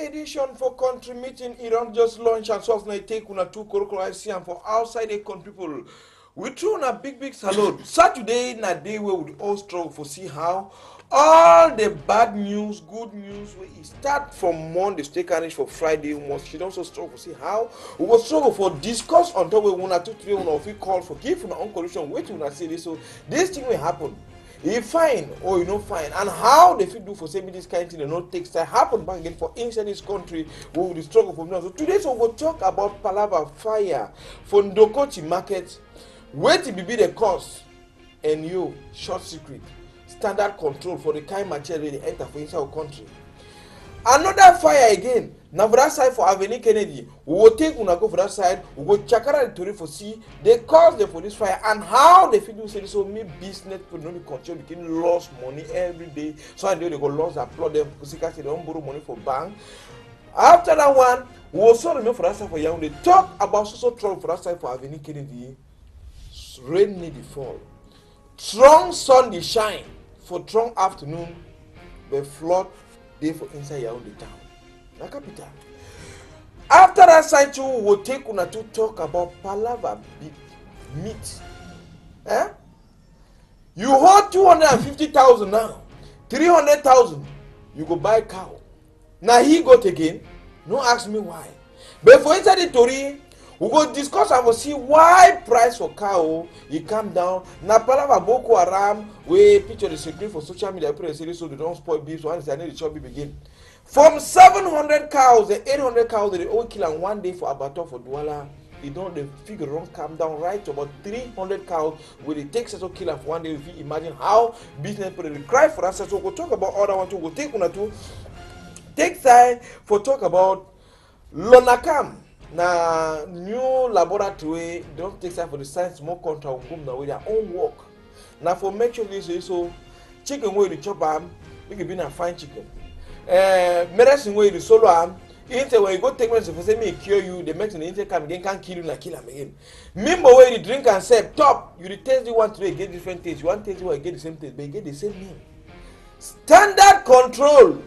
edition for country meeting. Iran just launched and so now take una two crocodile and for outside the country people. We throw a big salute. Saturday na day where we all struggle for see how all the bad news, good news, we start from Monday, stay carriage for Friday. We must should also struggle for see how we will struggle for discuss until we want to today. We we call for give una own correction. Wait till I say this. So this thing will happen. You fine or you no fine, and how they fit do for say this kind of thing. They not take time happen back again for inside this country. We will struggle for now. So today, so we'll talk about palava fire for Ndokoti market. Wait to be the cause and you short secret standard control for the kind material they enter for inside our country. Another fire again. Now for that side for Avenue Kennedy, we will take una go for that side. We will check out the for see the cause them for this fire and how they fit do say this. So me business people don't continue making lost money every day. So I know they go lost applaud them because they don't borrow money for bank. After that one, we also remember for that side for young. They talk about social trouble for that side for Avenue Kennedy. Rain need the fall. Strong sun dey shine for strong afternoon, but flood dey for inside Yaoundé town. Na capital. After that side too, we will take una to talk about palava meat. You hold 250,000 now, 300,000, you go buy cow. Now he got again. No ask me why. But for inside the story, we go discuss and we'll see why price for cow it come down. Na palava Boko Haram we picture the secret for social media people say so they don't spoil beef. So I need the chop beef again. From 700 cows, the 800 cows they all kill and one day for abattoir for Douala. It don't the figure don't come down right to about 300 cows where it takes us to kill for one day. If you imagine how business people they cry for us, so we'll talk about other one too. We'll take one or two. Take time for talk about Lonakam. Na new laboratory don't take time for the science more contra will come now with their own work. Now for make sure this is so chicken way the chop arm, you can be a fine chicken. Medicine way the solo arm, Inter when you go take medicine for say me cure you, the medicine the Inter come again can't kill you like kill them again. Remember where you drink and say top, you taste the one today, get different taste. You want taste one get the same taste, but you get the same name. Standard control.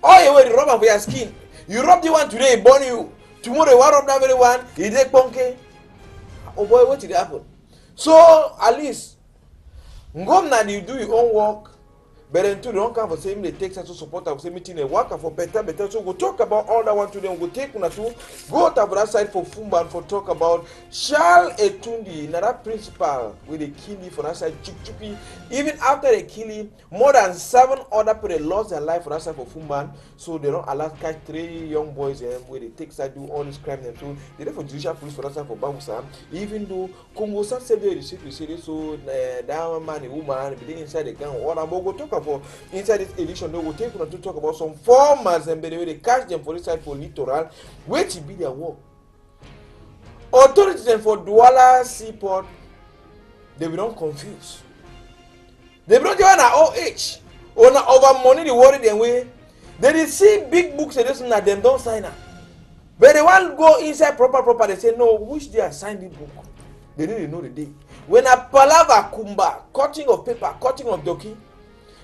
All you way the rubber for your skin. You rub the one today, burn you. Tomorrow you want to rub that very one, you take punky. Oh boy, what did happen? So at least ngom na you do your own work, but then too don't come for saying they take to support our same meeting and work for better. So we'll talk about all that one today. We'll take una to go to that side for Fumban for talk about Charles Etundi, another principal with the killing for that side Chukchuki. Even after they kill him, more than 7 other people lost their life for that side for Fumban. So they don't allow catch 3 young boys where they take side do all this crime them. So they there for judicial police for that side for Bamusa. Even though Congo said they received so that man, a woman, be inside the gang. All I'm going to talk for inside this edition, they will take on to talk about some farmers and by the way they catch them for this side for littoral, where to be their work. Authorities and for Douala Seaport, they will not confuse. They don't join our OH or not over money they worry them way. They see big books and this and that them don't sign up. But they want to go inside proper, they say no, which they are signed the book. They need to know the day. When a palava kumba, cutting of paper, cutting of doki,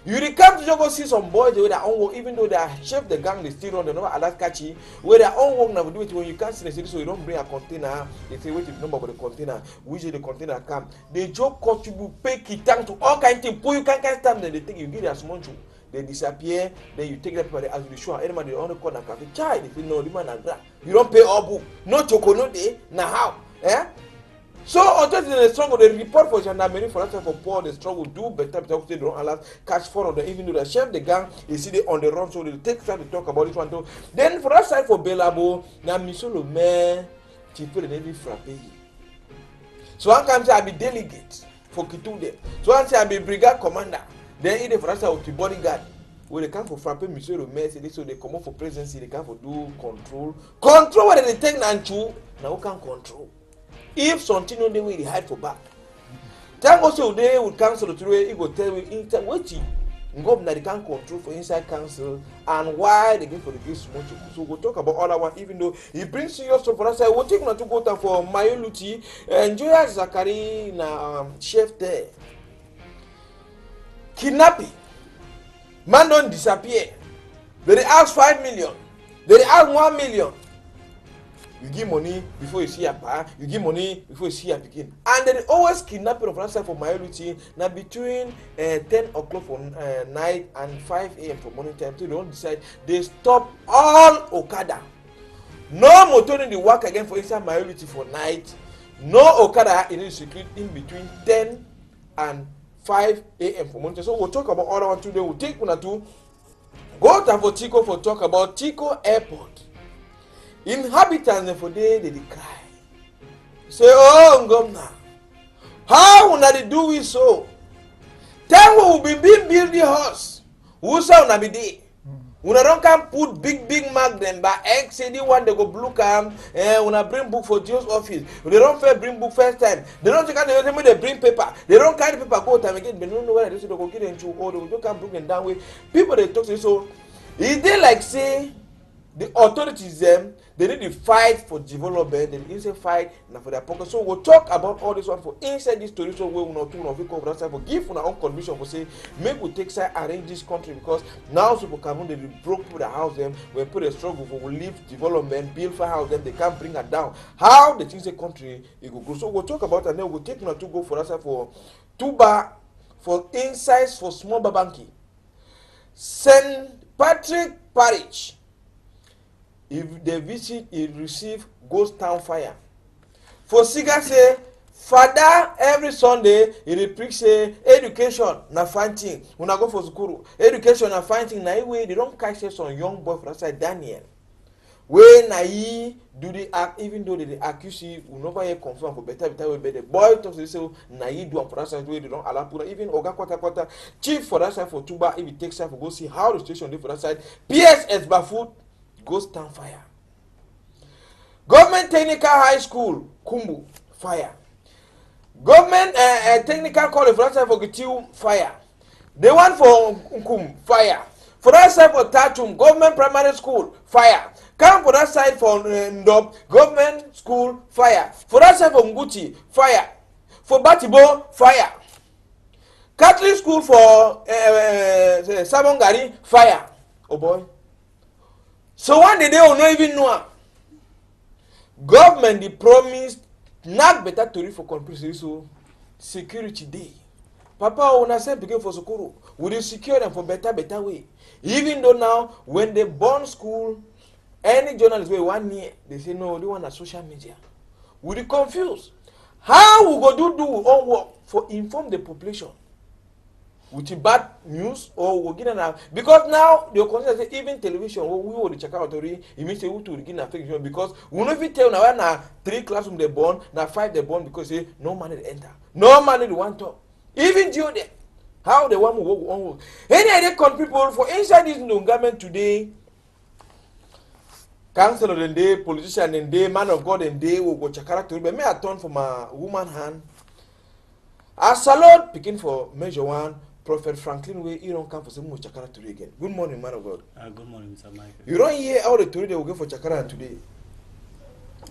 you come to go see some boys with their own work, even though they are chef the gang, they still run, they never allow catchy. With their own work, now do it when you can't see the city, so you don't bring a container. They say, wait, the number of the container, which the container come. They joke, contribute, pay kitang to all kinds of things, you can't stand, then they think you get a small shoe. They disappear, then you take that paper as you show anybody on the corner cafe. Child, if you know the man and that, you don't pay all book, no choco, no day, now how? So until the struggle, they report for gendarmerie for that for poor, the struggle do better because they don't allow catch 4 of them, even though the chef the gang is see on the run, so they take time to talk about this one too. Then for that side for Belabo, now Monsieur le Maire, people they need frappe. So one can say I be delegate for Kitude. So one say I be brigade commander. Then either for that side with the bodyguard. When they come for frappe Monsieur le Maire, so they come up for presidency, they come for do control. Control what they take Nanchu, now who can control? If something on the way they hide for back. Thank also they will cancel the way it will tell you waiting. Government they can control for inside council and why they give for the case much. So we'll talk about all that one, even though it brings serious stuff for us. I will take on to go down for Mayoluti and Joya Zakari na chef there. Kidnapping. Man don't disappear. But they ask 5 million. They ask 1 million. You give money before you see a pa, you give money before you see a begin. And they always kidnapping of ransom for majority now between 10 o'clock for night and 5 a.m. for morning time. So they don't decide. They stop all Okada. No motor in the work again for inside majority for night. No Okada in the secret in between 10 and 5 a.m. for morning time. So we'll talk about all one today. We'll take one or two. Go to for Tico for talk about Tico Airport. Inhabitants for they cry. Say, oh, governor, how will they do it so? Tell who will be build the house. Who shall not be there? When I don't come put big mark them by X, say the one they go blue cam, when I bring book for Joe's office. They don't fair bring book first time. They don't take they bring paper. They don't carry paper go time again. But don't know where they say they go get into or they don't come bring them down way. People they talk to so is they like say the authorities them they need to fight for development. They need to fight now for their pocket. So we'll talk about all this one for inside this story. So we will not for give on our own condition for say make we take side arrange this country because now people come they broke through the house them we put a struggle for we leave development build for house them they can't bring it down. How the things the country it will grow. So we'll talk about and then we'll take now to go for us for Tuba for insights for small babanki. St. Patrick Parish. If they visit, he receive ghost town fire. For Siga say, Father every Sunday he preach say education na fine thing. When I go for school, education na fine thing. Na way they don't catch some young boy for outside Daniel. When na he do the act, even though they accuse you, we never hear confirm for better way. The boy talks to say na he do for outside way they don't allow put even Oga Kwata chief for that side for Tuba if he takes time for go see how the station dey for that side. PSS Bafoot. Ghost town fire. Government Technical High School, Kumbu, fire. Government Technical College, for that side for Gitiu, fire. The one for Nkum, fire. For that side for Tatum, Government Primary School, fire. Come for that side for Ndop, Government School, fire. For that side for Nguti, fire. For Batibo, fire. Catholic School for Sabongari, fire. Oh boy. So one day they will not even know. Government they promised not better to read for compulsory so security day. Papa when I said begin for Sukuru, would you secure them for better way? Even though now when they born school, any journalist way 1 year, they say no, they want a social media. Would you confuse? How we go do all work for inform the population? With bad news or we get now because now they consider say even television we will check out already it means say we to begin affection because we no fit tell now na 3 classroom they born na 5 they born because say no money they enter no money they want to even Geo there how they want to work any idea con people for inside this government today councillor and day politician and day man of God and day will go check out but me I turn for my woman hand I salute picking for measure 1 Prophet Franklin, you don't come for some more Chakara today again. Good morning, man of God. Good morning, Mr. Michael. You don't hear how the today they will go for Chakara today.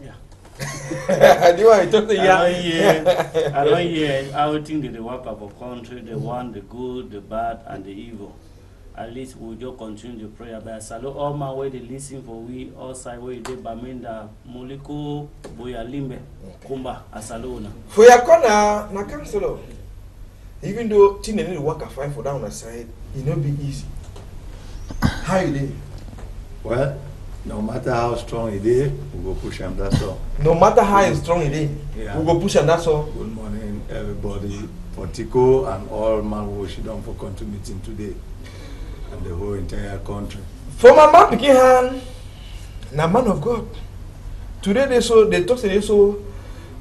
Yeah. Do you want to talk to I don't hear how think that the work of a country, the one, the good, the bad, and the evil. At least we'll just continue the prayer. But I salute all my way, they listen for we, all side way, they Baminda, Moliko, Boyalimbe, Kumba, Asalona. For your corner, na councillor. Even though things need to work a fine for down the side, it not be easy. How you did? Well, no matter how strong it is, we go push him, that's all. No matter how strong it is, yeah. We go push him, that's all. Good morning, everybody. For Tico and all man who should done for contributing today and the whole entire country. For my man begin hand, na man of God. Today they talk today so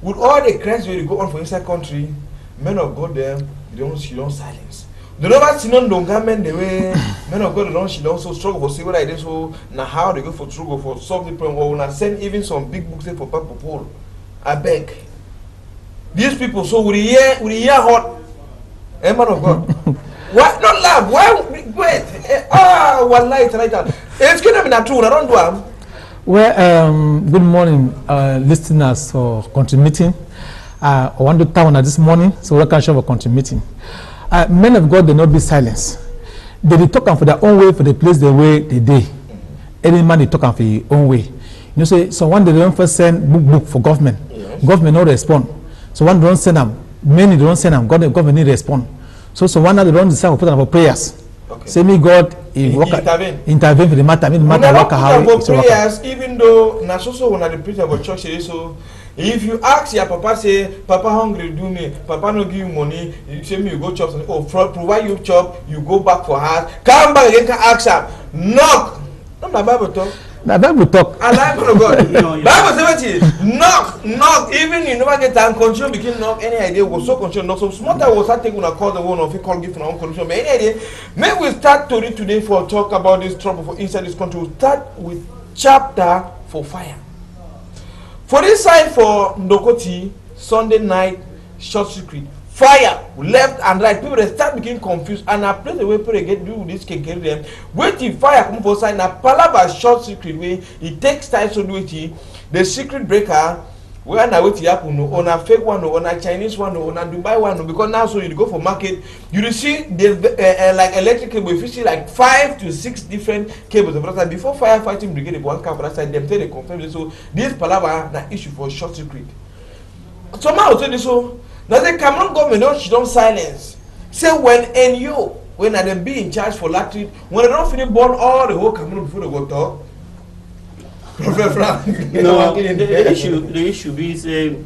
with all the crimes where they go on for inside country, men of God them. She don't silence. The never see no government the way men of God she don't so struggle for see what I did so now how they go for struggle for solve the problem or when I send even some big books for people. I beg. These people so we hear hot. Man of God. Why not laugh? Why wait? One night like that. It's gonna be not true. I don't do them. Well, good morning, listeners for contributing. I want to town this morning, so we can show for contributing. Men of God, they not be silenced. They talk for their own way for the place the way they did. any man dey talk am for him own way. You know, say so one day they don't first send book for government. Yes. Government no respond. So one don't send them. Many don't send them. Government need respond. So one day they don't decide to put them for prayers. Okay. Say me God intervene for the matter. I mean the matter work how for prayers, even though na so when I preach about church, so if you ask your papa, say papa hungry do me, papa no give you money, you say me you go chop something, oh provide you chop, you go back for house, come back again, can ask am, knock. No, my Bible talk. The Bible talk. And I go to God. Bible 70. Knock. Even you never get time control begin knock. Any idea was so control knock. So small time was start taking a call the one of you call give from our own condition. But any idea? Maybe we start to read today for talk about this trouble for inside this country. We'll start with chapter for fire. For this side for Ndokoti, Sunday night, short circuit. Fire left and right. People they start becoming confused, and I play the way people get do this can carry them. Wait till fire come for side. Now palava short secret way. It takes time to do it. The secret breaker. Where now wait till happen on a fake one, on a Chinese one, on a Dubai one. Because now so you go for market, you see the like electric cable. If you see like 5 to 6 different cables of that side. Before firefighting brigade, if one come for that side, them tell they confirm. So this palava na issue for short secret. Somehow tell this so. Now the Cameroon government don't silence. Say when I them be in charge for Latin, when they don't finish burn all the whole Cameroon before they go talk. No, the issue be say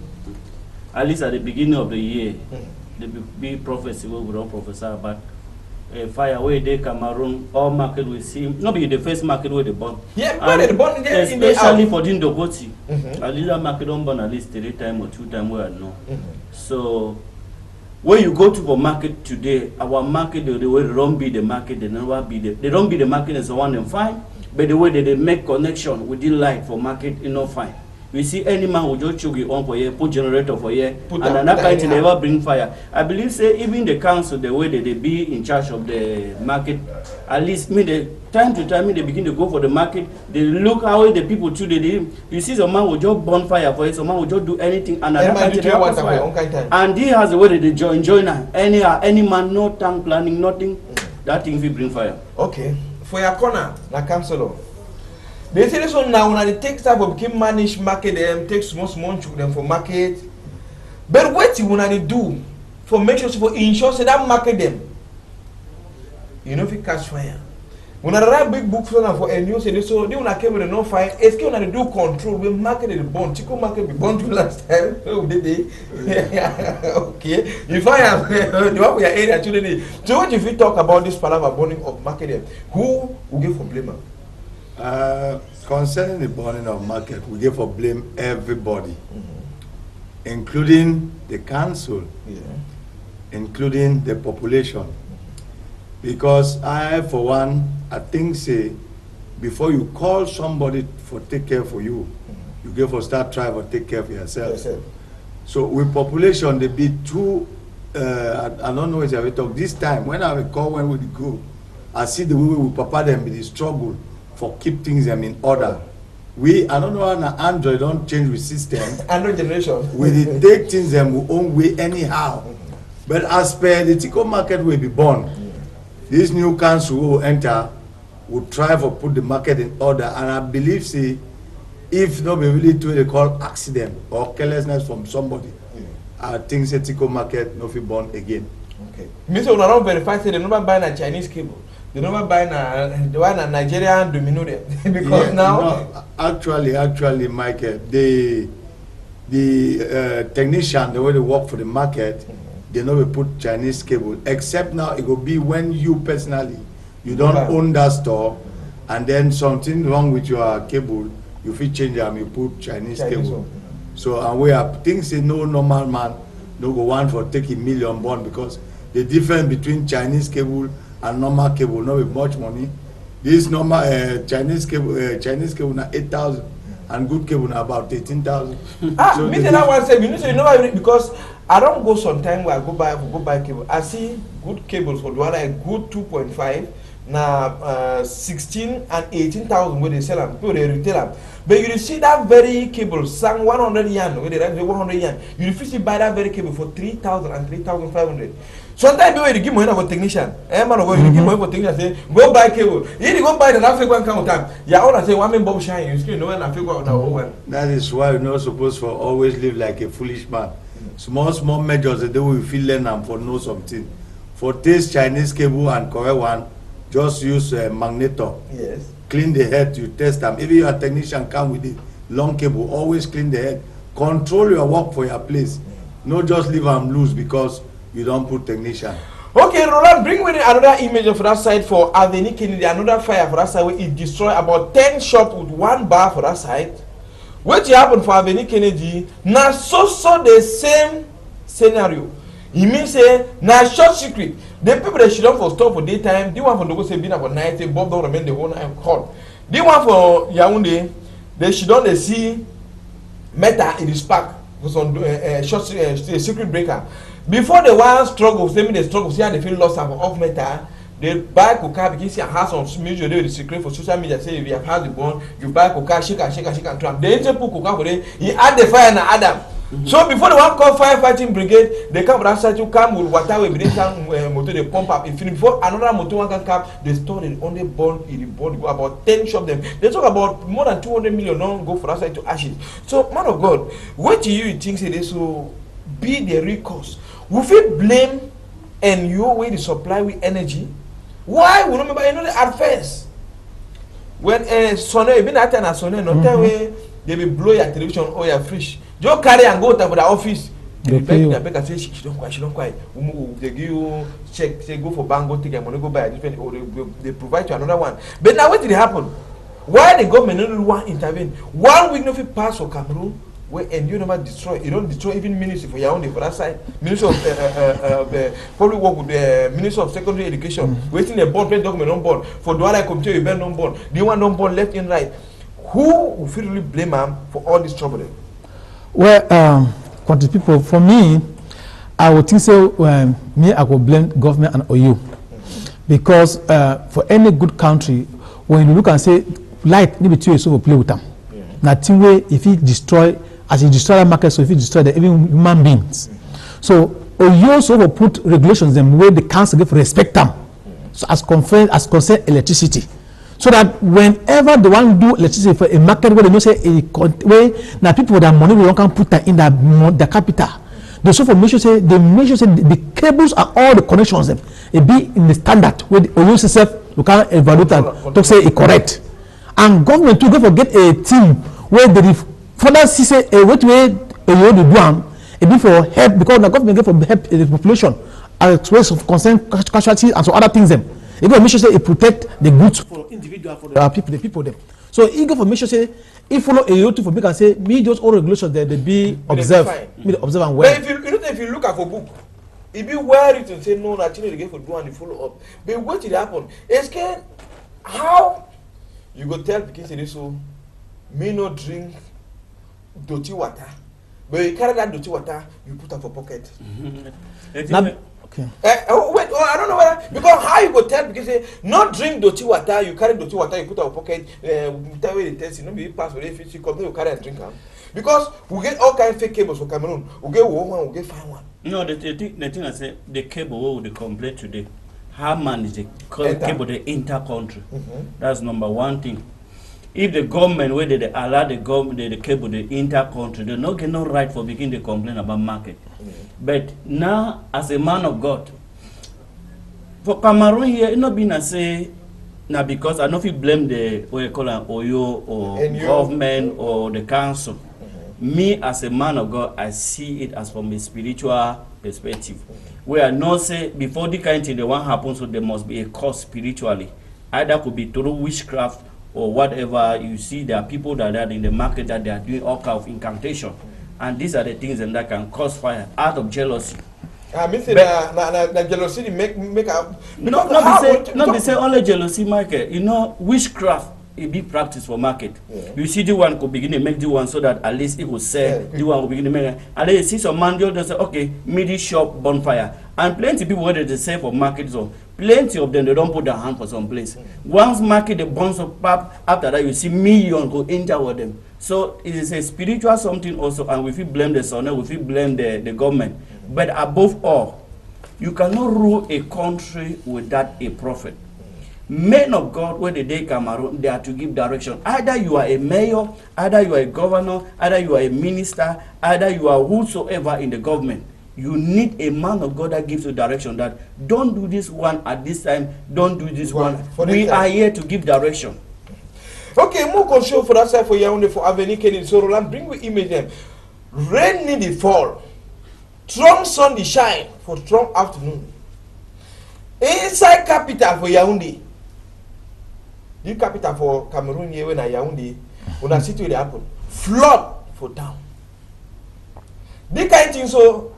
at least at the beginning of the year, there be prophecy we don't prophesy about fire where they Cameroon all market we see not be the first market where they burn. Yeah, but they burn especially for Ndokoti. At least that market don't burn at least 3 times or 2 times where I know. So when you go to the market today, our market the way they don't be the market, they don't be the market as the one them fine, but the way they make connection with the light for market is not fine. You see any man will just choke it on for here, put generator for here, and another kind to never bring fire. I believe say even the council, the way that they be in charge of the market, at least time to time they begin to go for the market, they look how the people too they you see some man will just burn fire for it, some man will just do anything and another kind to fire. And he has the way that they join now. Any man no tank planning, nothing, that thing will bring fire. Okay. For your corner, na councilor. They say this one now when they take time for become manage market them, take small chook them for market. But what you wanna do for make sure for ensure say that market them, you know if you catch fire. When I write big book for them for a new say so they wanna came with no fire, it's when they do control we market the bond. Chico market be bond to last time. Oh did they? Okay. If I am the one we are area today. So what if we talk about this palaver burning of market them? Who will give for blame? Concerning the burning of market, we give for blame everybody, including the council, including the population. Because I, for one, I think say, before you call somebody for take care for you, you give for start try to take care of yourself. So with population, they be too. I don't know if I will talk this time. When I will call, when we go, I see the way we prepare them with the struggle for keep things them in order. I don't know how Android don't change with system. Android generation. We take things them we own way anyhow. But as per the Tico market will be born, this new council will enter, will try to put the market in order. And I believe say, if not be really to they call accident or carelessness from somebody, I think say Tico market not be born again. Okay. Mr. Una don't verify say they never buy a Chinese cable. They never buy the one a Nigerian domino there. Because now no, actually Michael, the technician, the way they work for the market, they never put Chinese cable. Except now it will be when you personally you don't own that store and then something wrong with your cable, you feel change them, you put Chinese cable. So and we have things say no normal man no go want for taking million bond because the difference between Chinese cable and normal cable not with much money. This normal Chinese cable na 8,000 and good cable na about 18,000. So me say that one say you know because I don't go sometime where I go buy cable. I see good cables for the one like good 2.5 na 16 and 18,000 where they sell them, people they retail them. But you see that very cable sang 100 yen where they write 100 yen. You see buy that very cable for 3,000 and 3,500. Sometimes you give money for technician. Man, you give money for technician. Say go buy cable. You go buy the African one come time. Yeah, all I say one man Bob shine. You still know when I figure out now one. That is why you're not supposed to always live like a foolish man. Small measures that they will feel learn and for know something. For this Chinese cable and correct one, just use a magnetor. Yes. Clean the head, you test them. Even your technician come with the long cable, always clean the head. Control your work for your place. No just leave them loose because you don't put technician. Okay, Roland, bring with another image of that side for Avenue Kennedy, another fire for that side where it destroyed about 10 shops with 1 bar for that side. What happened for Avenue Kennedy? Now so the same scenario. It means say now short secret. The people that should don't for stop for daytime, they want for Dogo say been for night, they Bob don't remain the whole night hot. They want for Yaoundé, they should don't see Meta in the spark for some short secret breaker. Before the one struggle, say me the struggle, see how they feel lost off Meta. They buy coca because you have some media the secret for social media. Say if you have had the bond, you buy coca, shake and trap. They just put coca for it. He add the fire and Adam. So before the one called firefighting brigade, they come outside to come with water we bring down motor they pump up. If before another motor one can come, they store the only bond in the bond go about 10 shop them. They talk about more than 200 million now go for outside to ashes. So man of God, what do you think say this will be the real cause? Will we blame and you way the supply with energy? Why we remember you know the at first when Sonne been at an Sonne no tell way they will blow your television or your fridge. Just carry and go to the office. They beg and say she don't cry. They give you check, say go for bank, go take your money, go buy a different or they provide you another one. But now what did happen? Why the government don't want intervene? 1 week nothing pass for Cameroon where and you never destroy. You don't destroy even ministry for your own for that side. Minister of public work with the Minister of Secondary Education. Waiting a board, document on board. For Douala Committee, you bend on board. The one on board left and right. Who will feel really blame them for all this trouble? Well, quantity people, for me, I would think so. Me, I would blame government and OU because for any good country, when you look and say light, maybe two years over play with them. Nothing way if he destroy, as he destroy the market, so if he destroy the even human beings. So OU also put regulations them where the council give respect them, so as concern electricity. So that whenever they want to do electricity for a market where they know say a way now people that money we can put that in the capital. They so for make sure say the cables and all the connections them it be in the standard where the OU itself you can evaluate and to say it correct. And government too go for get a team where they further see say a what way OU do one it be for help because the government get for help the population as ways of concern casualties and so other things them. It go make sure say it protect the goods for individual for the people them. So it go for make sure say if follow a to for make and say me those all regulations there they be observed, observe and well. But if you look at for book, it be well written say no naturally they get for do and follow up. But what did happen? It's how you go tell because it is so me no drink dirty water, but you carry that dirty water you put up for pocket. Okay. Wait, I don't know whether because how you go tell because say not drink dirty water, you carry dirty water, you put out pocket, tell where they test, you know, be pass with if you come, you carry and drink them. Because we get all kind of fake cables for Cameroon, we get one, we get fine one. No, the thing I say, the cable we complete today, how manage the cable the inter-country? That's number one thing. If the government where they allow the government the cable the inter-country, they not get no right for begin to complain about market. But now, as a man of God, for Cameroon here, it not been a say now because I know if you blame the what you call an OYO or government or the council. Me as a man of God, I see it as from a spiritual perspective. Where I know say before the kind of thing the one happens, so there must be a cause spiritually. Either could be through witchcraft or whatever. You see there are people that are in the market that they are doing all kind of incantation. And these are the things that can cause fire out of jealousy. I mean, the jealousy make up. Not be say only jealousy, Michael. You know, witchcraft it be practice for market. You see the one could begin to make the one so that at least it will sell. The one will begin to make. And then you see some man they say, okay, midi shop bonfire. And plenty of people where they say for market zone. Plenty of them they don't put their hand for some place. Once market the bonds of pap, after that you see millions go enter with them. So it is a spiritual something also, and we feel blame the son, we feel blame the government. But above all, You cannot rule a country without a prophet. Men of God, when they day Cameroon, they are to give direction. Either you are a mayor, either you are a governor, either you are a minister, either you are whosoever in the government. You need a man of God that gives you direction, that don't do this one at this time, don't do this one. We are here to give direction. Okay, more control for that side for Yaoundé, for Avenue Kenny. So Roland, bring we image them. Rain need the fall. Strong sun the shine for strong afternoon. Inside capital for Yaoundé. The capital for Cameroon here when I Yaoundé, when I see to it happen. Flood for town. The kind thing so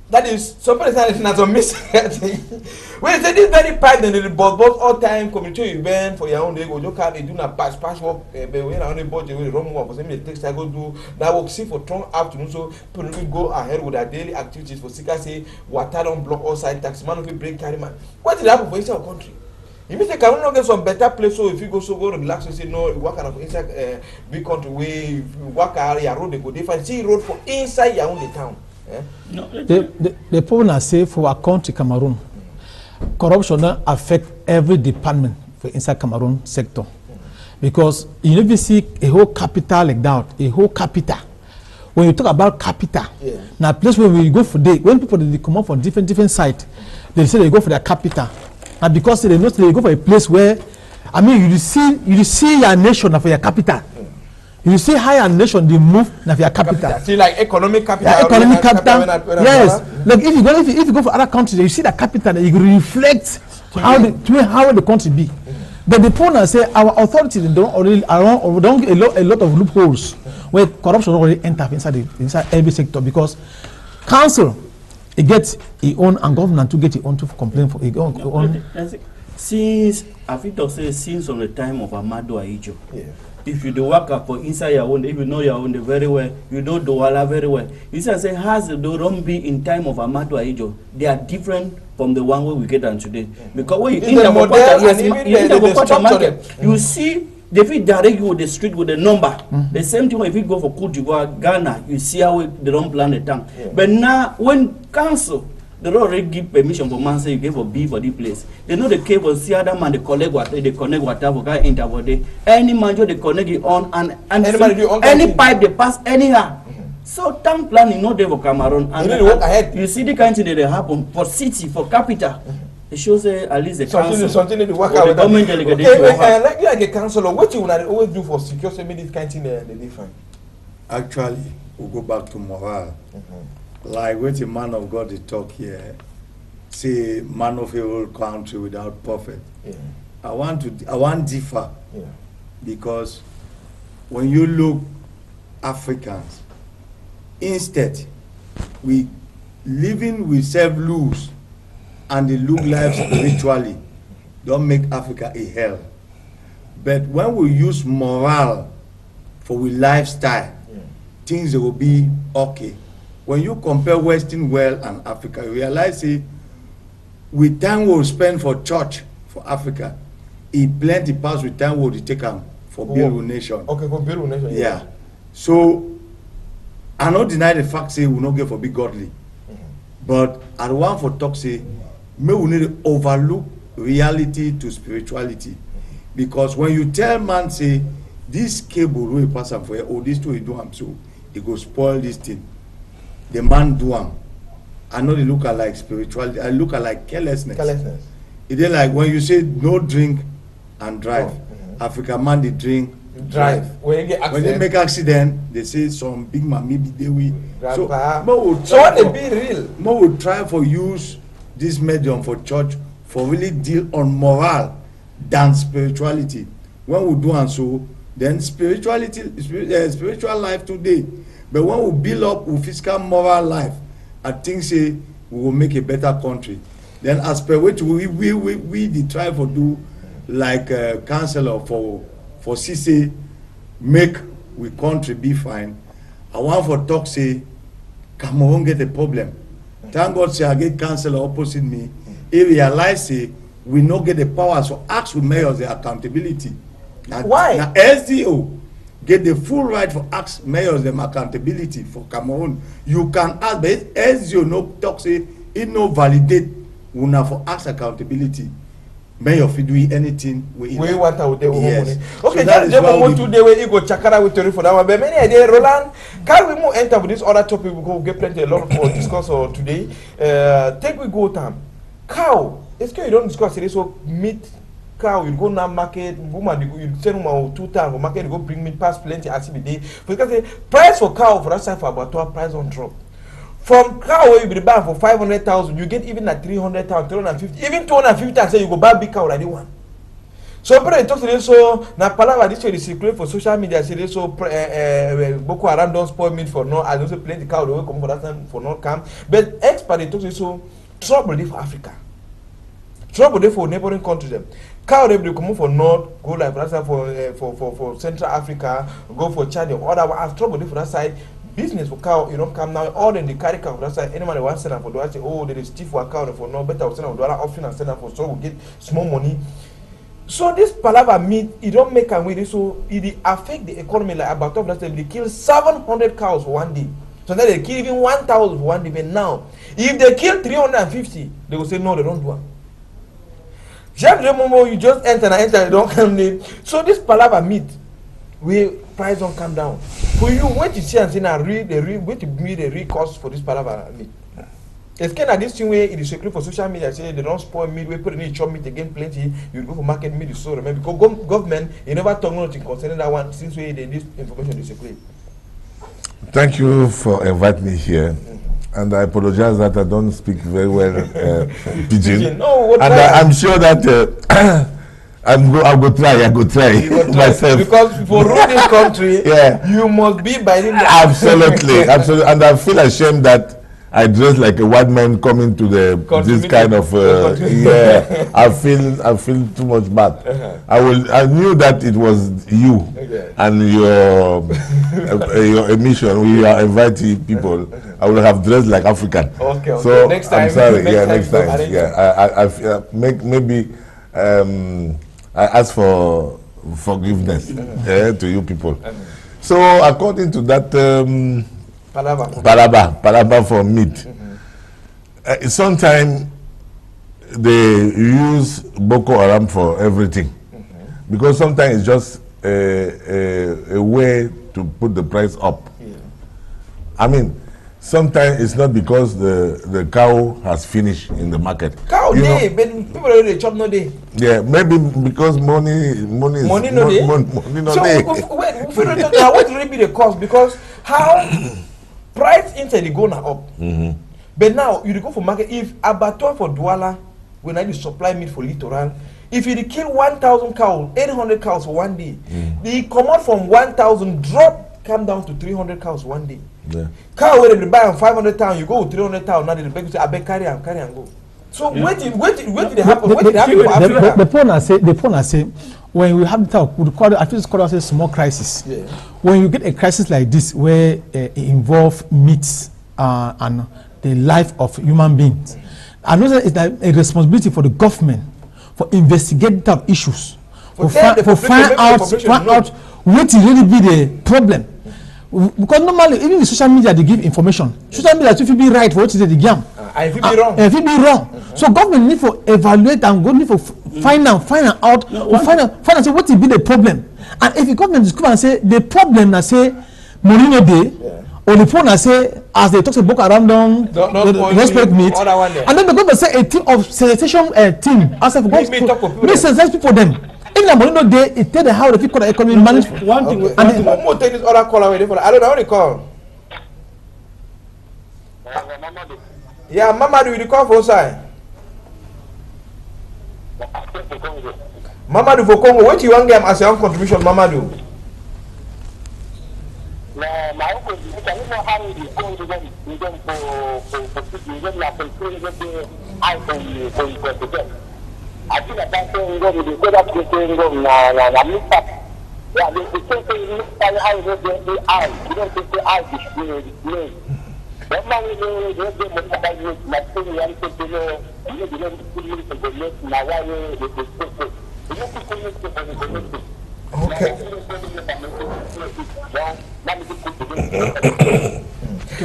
that is somebody saying not a missing. When they say this very pipe, then the boss all time community event for Yaoundé go just carry do na patch work. But when I only bought the wrong one for some it takes I go do that work see for strong afternoon. So people will go ahead with their daily activities for Sika say water don't block all side taxi man will break carry man. What did happen for inside country? You mean say Cameroon not get some better place so if you go so go relax and say no you work kind of inside big country way you work area road they go different see road for inside Yaoundé town. No, the problem I say for our country Cameroon, corruption don't affect every department for inside Cameroon sector, because you never see a whole capital like that, a whole capital. When you talk about capital, now place where we go for day, when people they come up from different sites, they say they go for their capital, and because they know they go for a place where, I mean, you see your nation for your capital. You see higher nation they move na your capital. See like economic capital. Yeah, economic capital. Yes. Like if you go for other countries, you see the capital, you reflect how the country be. But the point I say our authorities don't a lot of loopholes where corruption already enter inside every sector, because council it gets its own and government to get its own to complain for its own. Since I think to say since on the time of Amadou Ahidjo. Yeah. If you do work up for inside your own, if you know your own very well, you know Douala very well. You say has the Dorombi in time of Amadou Ahidjo, they are different from the one we get on today. Because when you enter the market, you see they fit direct you with the street with the number. The same thing if you go for Côte d'Ivoire, Ghana, you see how they don't plan the town. But now when council they don't already give permission for man say you give for B for the place. They know the cable, see other man they collect water, they connect water for guy enter for day. Any man they connect it on and any pipe they pass anyhow. So town planning no dey for Cameroon. And you see the kind of thing that happen for city, for capital. It shows at least the council. Something to work out with the government delegation. Like a councillor, what you would always do for secure this kind of thing they different? Actually, we'll go back to morale. Like what a man of God they talk here, say man of a whole country without prophet. I want differ, because when you look Africans, instead we living with self-lose and they look life spiritually, don't make Africa a hell. But when we use morale for we lifestyle, things will be okay. When you compare Western world and Africa, you realize with time we'll spend for church for Africa, it plenty pass with time we'll take them for build nation. Okay, for build nation. Yeah. So I not deny the fact say we not get for be godly, but I want for talk say may we need to overlook reality to spirituality, because when you tell man say this cable will pass am for here, or this two you do am so it go spoil this thing. The man do am. I know they look at like spirituality. I look at like carelessness. It is like when you say no drink and drive. African man they drink, drive. When they make accident, they say some big man maybe they will. So what they be real? More will try for use this medium for church for really deal on morale than spirituality. When we do and so, then spiritual life today. But when we build up a fiscal moral life, I think say we will make a better country. Then as per which we try for do like councillor for CC make we country be fine. I want for talk say Cameroon get a problem. Thank God say I get councillor opposite me. He realize say we not get the power, so ask with mayors the accountability. Why? Now SDO get the full right for ask mayors them accountability for Cameroon. You can ask, but SDO no talk say it no validate una for ask accountability. May of do anything we want to do yes. Okay, so that is why we today we go chakara with theory for that one. But many idea, Roland, can we move enter with this other topic? We go get plenty a lot for discuss today. Take we go time. Cow. It's you don't discuss it. So meat cow, you go now market, woman you send woman 2 times for market, you go bring meat past plenty as every day. Because the price for cow for that side for about 12 price on drop. From cow where you be buying for 500,000, you get even at 300,000, 350, even 250, and say you go buy big cow like this one. So people talk to this so na palava this way they circulate for social media. Say this so Boko Haram don't spoil meat for no, and also plenty cow they will come for that time for no come. But expert they talk to this so trouble dey for Africa, trouble dey for neighboring countries them. Cow they come for north, go like for that side for Central Africa, go for Chad or other one. As trouble dey for that side. Business for cow, you don't come now. All then they carry cow. That's why anyone wants to send them for do say, oh, there is stiff for cow for no better. Send them for option and send them for so we get small money. So this palava meat, it don't make a way. So it affect the economy like about of last time. They kill 700 cows for one day. So now they kill even 1,000 for one day. But now, if they kill 350, they will say no, they don't do it. You just enter and enter, they don't come in. So this palava meat, we price don't come down. For you, what you see and say now, what to be the real cost for this palava meat? It's kind of this thing where it is secret for social media. Say they don't spoil meat. We put in chop meat again plenty. You go for market meat, you so remember because government you never talk nothing concerning that one since we this information is secret. Thank you for inviting me here. And I apologize that I don't speak very well pidgin. No, and I'm sure that. I go try myself. Because for rule this country, yeah. You must be by the absolutely. And I feel ashamed that I dress like a white man coming to this kind of yeah. I feel too much bad. I knew that it was you and your emission. We are inviting people. I would have dressed like African. Okay. So next time, I'm sorry. Next time. Yeah. Maybe. I ask for forgiveness to you people. So according to that palaba for meat, sometimes they use Boko Haram for everything, because sometimes it's just a way to put the price up. I mean, sometimes it's not because the cow has finished in the market. Cow day, but people already chop no day. Yeah, maybe because money is money no day. So wait, now what will be the cost? Because how price inside the go now up. But now you go for market. If abattoir for Douala, when I supply meat for littoral, if you kill 1,000 cows, 800 cows for one day, they come out from 1,000 drop come down to 300 cows one day. Yeah. Cow where they buy on 500,000, you go with 300,000. Now they beg you say, I beg carry and go. So wait did it happen? The point I say, when we have the talk, we call it, I think it's called a small crisis. Yeah. When you get a crisis like this, where it involves meat and the life of human beings, I know that it's a responsibility for the government for investigating type issues, for find out what really be the problem. Because normally, even the social media, they give information. Social media, if you be right, for what is it, they give. If you be wrong. If you be wrong. So government need to evaluate and go need to find out, find out say what will be the problem. And if the government is come and say the problem, I say money no day, or the phone I say as they talk about around don't respect meat, and then the government say a team of sanitation team. As if me sensitize people them. Even the money no day, it tell them how the people the economy manage. One thing. And one more take this other call away for. I don't know how they call. Yeah, Mama, do you call for side? Mama do for Congo. What you want them as your own contribution, Mama do? I think that that's going to be good up to the mix up. Yeah, they say you look by how the eye. You don't think the eye is display. That man is going to do my thing. I'm going to know. You don't put me to the left. Now, why you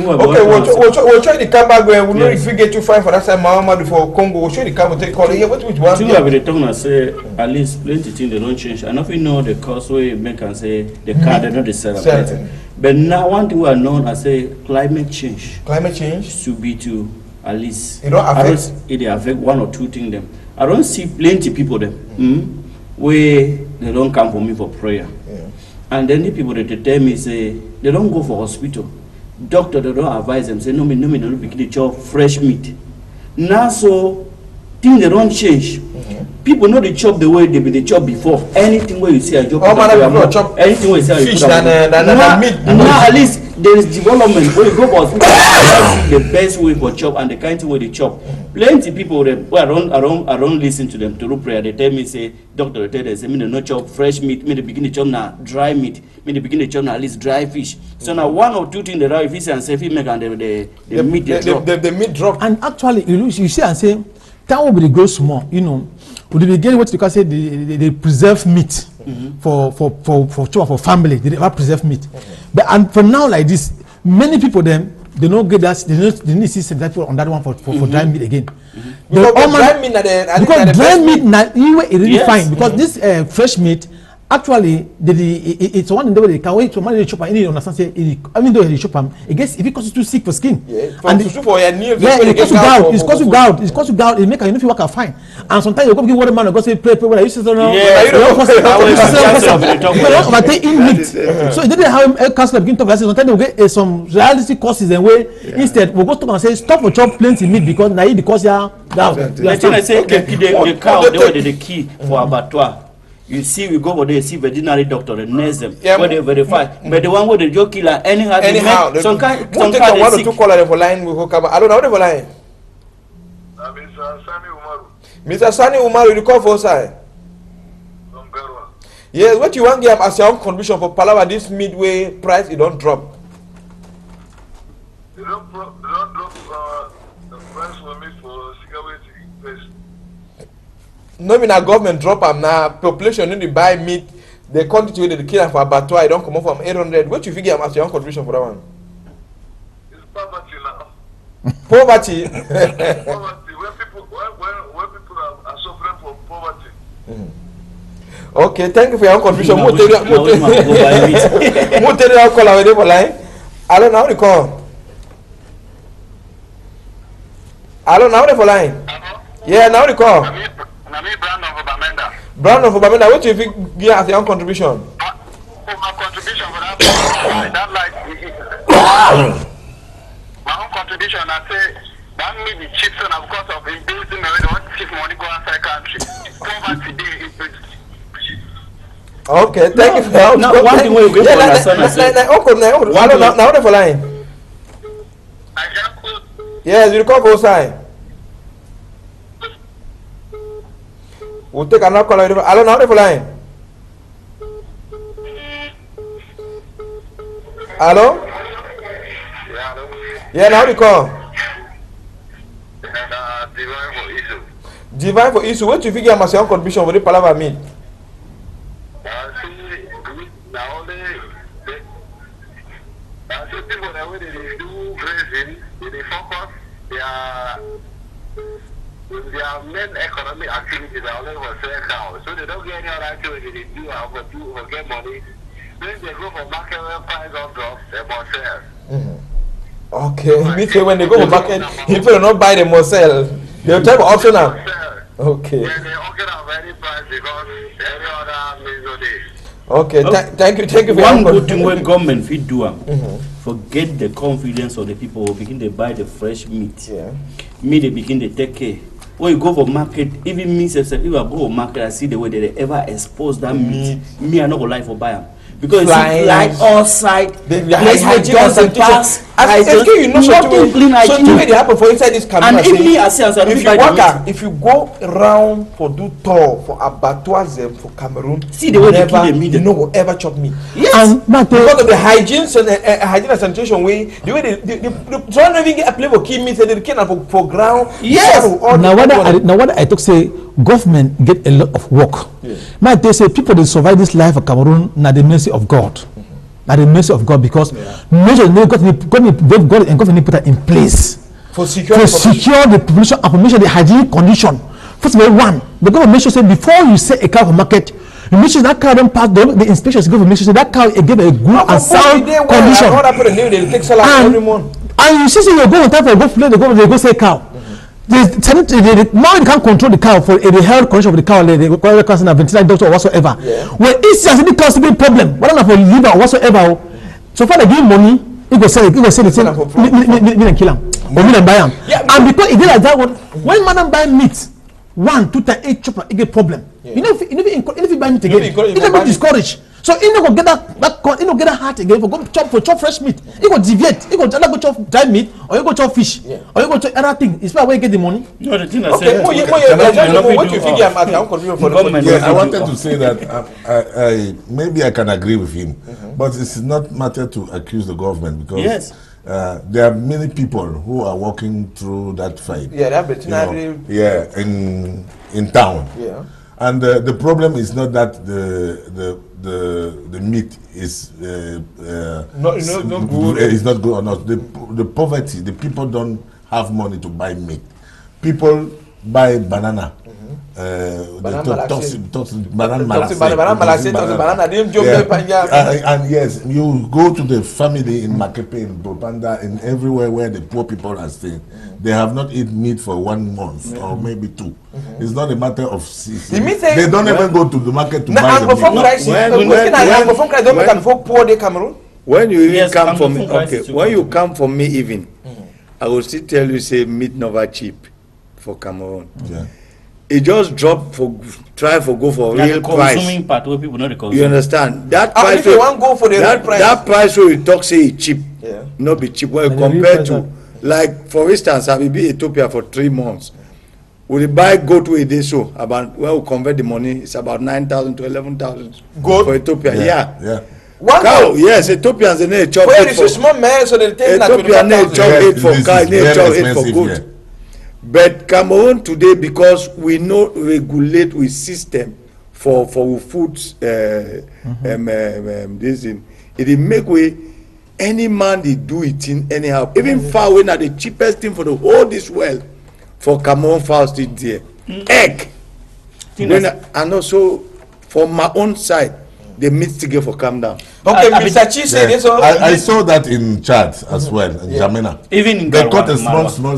Okay, we'll try the come back where we know if we get too far for that side Muhammad for Congo. We'll show the come and take call. Yeah, what which one? Two have the talking say at least plenty things they don't change. I know if you know the cause way make and say the car they not the celebrate. But now one thing we are known as say climate change. Climate change should be to at least it don't affect. It affect one or two things them. I don't see plenty people them where they don't come for me for prayer. Yeah. And then the people that they tell me say they don't go for hospital. Doctor they don't advise them say no me don't begin to chop fresh meat. Now so things they don't change. People know they chop the way they chop before. Anything where you see a job, chop anything where you see a fish than meat. Now at least there is development where you go for the best way for chop and the kind of way they chop. Plenty people who I don't listen to them to do prayer. They tell me say doctor they tell them say me no chop fresh meat. Me they begin to chop now dry meat. Me they begin to chop now at least dry fish. So now one or two things that are if and say if you make and the meat they drop. The meat drop. And actually you see and say that will be the grow small. You know, would be getting what you can say they preserve meat for family. They never preserve meat. But and for now like this, many people them. They don't get that. They need to see that on that one for dry meat again. Because dry meat, because dry meat now is really fine. Because this fresh meat, actually, it's one in the way they can wait to manage the chop. Any understand? Say, I mean, though they chop them, I guess if it causes you too sick for skin, and for your nails, it causes you gout. It causes you gout. It causes you gout. It make you know if you work fine. And sometimes you go give water man, go say pray. When I used to say no, you don't overtake in meat. So it didn't have a council begin to talk. Sometimes they get some reality causes and way instead we go stop and say stop for chop plenty meat because now the cause ya gout. Like I say, the cow the key for abattoir. You see, we go over there, see veterinary doctor, and nurse them, where they verify. But the one where they joke killer, anyhow, some kind one or two callers for line we will come. I don't know what line. Mr. Sani Umaru, you call for side. Yes, what you want to give as your own contribution for Palawa this midway price, it don't drop. They don't drop the price for me for cigarette paste. No, mean a government drop them now. Population need to buy meat. The quantity the kill for abattoir, don't come up from 800. What you figure as your own contribution for that one? It's poverty now. Poverty. Poverty. When people are suffering from poverty. Okay, thank you for your contribution. Mo tell you call away for line. Hello, now the call. Hello, now the for line. Yeah, now the call. Brandon for Bamenda, what do you think give as your own contribution? My contribution for that life. My own contribution, I say that may be cheap, and of course of imposing the way they want to keep money go outside country. Poverty today. Okay, thank you for that. Now, one thing we go for now for line. Yes, you call for side. We'll take another call. Hello, now for line. Hello? Yeah, now the call. Divine for issue. What do you figure my own contribution for the Palava meat? People that way they do grazing, they focus their main economic activities are only for sell cows. So they don't get any other activity they do for get money. When they go for market where price don't drop, they must sell. Okay, me say when they go for market, if they not buy, they must sell. They'll tell option now. Okay. Yeah, they auction at any price because any other means no day. Okay, thank you for one good thing when government feed do forget the confidence of the people who begin to buy the fresh meat. Yeah. Me they begin to take care. When you go for market, even me if I go for market, I see the way they ever expose that meat. Me I not go lie for buy them. Because it's like outside, place hygiene and pass. You know nothing clean hygiene. So the way they happen for inside this camera. And if me I say, if you go around for do tour for abattoirs for Cameroon, see the way they kill the meat. You know will ever chop meat. Yes. Because of the hygiene and sanitation way, the way they don't even get a play for kill meat. They can for ground. Yes. Now what I talk say, government get a lot of work. They say people they survive this life of Cameroon na the mercy of God. by the mercy of God, because measures God and government put that in place for secure the population and promotion the hygienic condition. First of all, one, the government make sure say before you sell a cow for market, you make sure that cow don't pass the inspections. The government make sure that cow give a good and sound condition. And you see, you go on time for the government, they go say cow. Now you can't control the cow for the health condition of the cow, the veterinary doctor or whatsoever. When it's just any cow be problem, whether for liver or whatsoever, so far they give money, it go sell the same, me kill him or me buy him. And because it did like that one, when man buy meat 1, 2 times 8 chopper, it get problem. You know if you buy meat again, it never discourage. So you never get that you know get that heart again for go chop fresh meat. You go deviate. You go either go chop dry meat or you go chop fish or you go chop other thing. It's where you get the money. No, the thing I Okay, say. I wanted to say that maybe I can agree with him, but it's not matter to accuse the government because there are many people who are walking through that fight. Yeah, that veterinary. In town. Yeah. And the problem is not that the meat is not good. It's not good or not. The poverty, the people don't have money to buy meat. People buy banana. And yes, you go to the family in Makepe, in Bopanda, in everywhere where the poor people are staying. They have not eaten meat for 1 month or maybe 2. It's not a matter of season. They don't even go to the market to buy the meat. When you even come from me, when you come from me even, I will still tell you say meat never cheap for Cameroon. Yeah. It just drop for go for real price. Consuming part where people know the consume. You understand that price? That price where you talk say it cheap, not be cheap. Well, compared to like for instance, I will be Ethiopia for 3 months. We buy goat with this so about we convert the money. It's about 9,000 to 11,000 goat for Ethiopia. Yeah. One cow, yes, Ethiopians they chop. Where is a small man so they take that. Ethiopian they chop 8 for cow, they chop 8 for goat. But Cameroon today, because we know regulate with system for foods, this thing, it make way any man they do it in anyhow. Even far away now, the cheapest thing for the whole this world for Cameroon fast it there. Egg. And also for my own side, the meat still for come down. Okay, Mr. Chi said this. I saw that in Chad as well, in Jamena. Even in they Garwa, cut a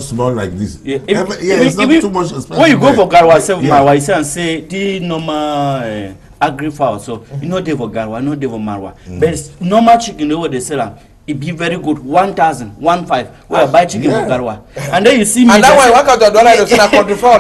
small like this. It's not too much expensive. When you go for Garwa, say and say the normal agri fowl, so you know they for Garwa, no they for Marwa. But normal chicken, the way they sell it be very good. 1,000, 1,500. Where I buy chicken for Garwa, and then you see me. And that one, $1,000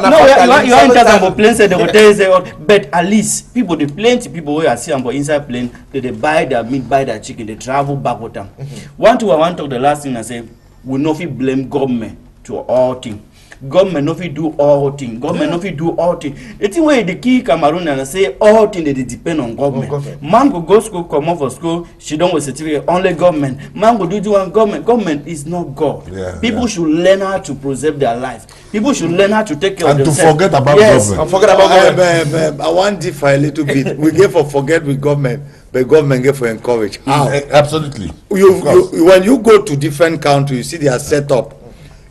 no, you are in Tanzania for plane. Say they will tell you, but at least people, the plenty people who are seeing for inside plane, they buy their meat, buy their chicken, they travel back with them. One to I want to talk the last thing I say, we no fit blame government to all things. Government no fit do all things. Government no fit do all things. The thing where the key Cameroon and say all things they depend on government. Man go school, come out for school, she don't with certificate, only government. Man go do one government. Government is not God. People should learn how to preserve their life. People should learn how to take care of themselves. And to forget about government. And forget about government. I want to differ a little bit. We get for forget with government, but government get for encourage. How? Absolutely. When you go to different countries, you see they are set up.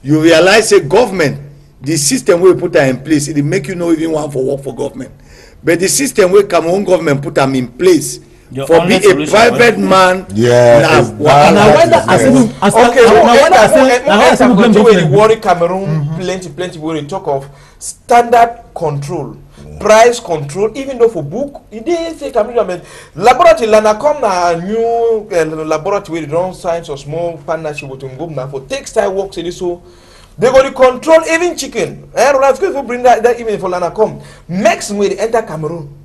You realize a government, the system we put in place, it make you know even want for work for government. But the system we Cameroon government put them in place for be a private man. Worry Cameroon plenty when you talk of standard control, price control, even though for book, it didn't say Cameroon laboratory Lanacom na new laboratory they don't sign so small partnership with Ngomna for textile works and so they go to control even chicken. If you bring that even for Lanacom, next when they enter Cameroon.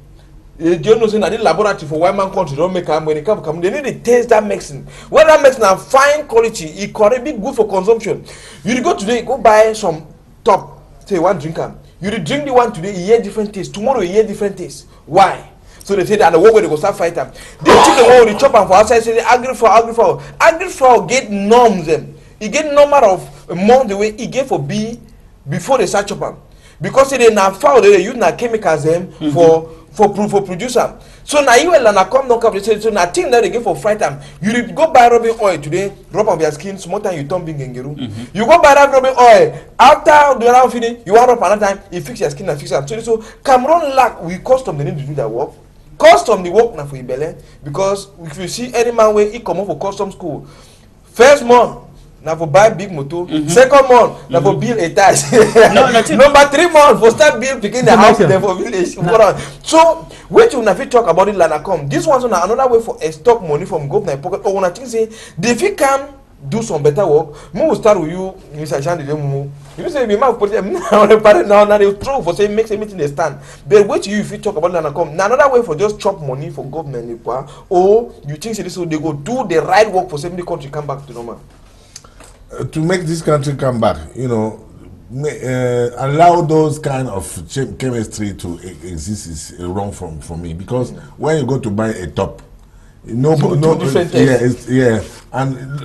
You know, say that laboratory for one man country don't make them when they come to Cameroon. They need to taste that medicine. When that medicine are fine quality, it can be good for consumption. You go today, go buy some top, say one drinker. You drink the one today, you hear different taste. Tomorrow you hear different taste. Why? So they say that the way they go start fight them. They chicken one they chop them for outside. Say agri for get norms them. He get number of amount the way he get for B before they start chop them. Because they na foul they use na chemicals them for producer. So now you will come knock up. So now thing that they give for fright time. You go buy rubbing oil today, rub on your skin. Small time you turn big and You go buy that rubbing oil. After the round finish, you want up another time. You fix your skin and fix it. So Cameroon lack we custom they need to do that work. Custom the work now for Ibele because if you see any man where he come up for custom school, first month. Now for buy big motor. Second month, now for build a tax. Number 3 months for start build picking the house then for village. So when you have to talk about it, Lanacom, this one's another way for a stock money from government pocket. Or when I think say if you can do some better work, we will start with you, Mr. Shandy. You say we might put them now they true for saying make everything they stand. But wait you if you talk about Lanacom, another way for just chop money for government, or you think this so they go do the right work for saving the country come back to normal. To make this country come back, you know, allow those kind of chemistry to exist is wrong for me because when you go to buy a top, and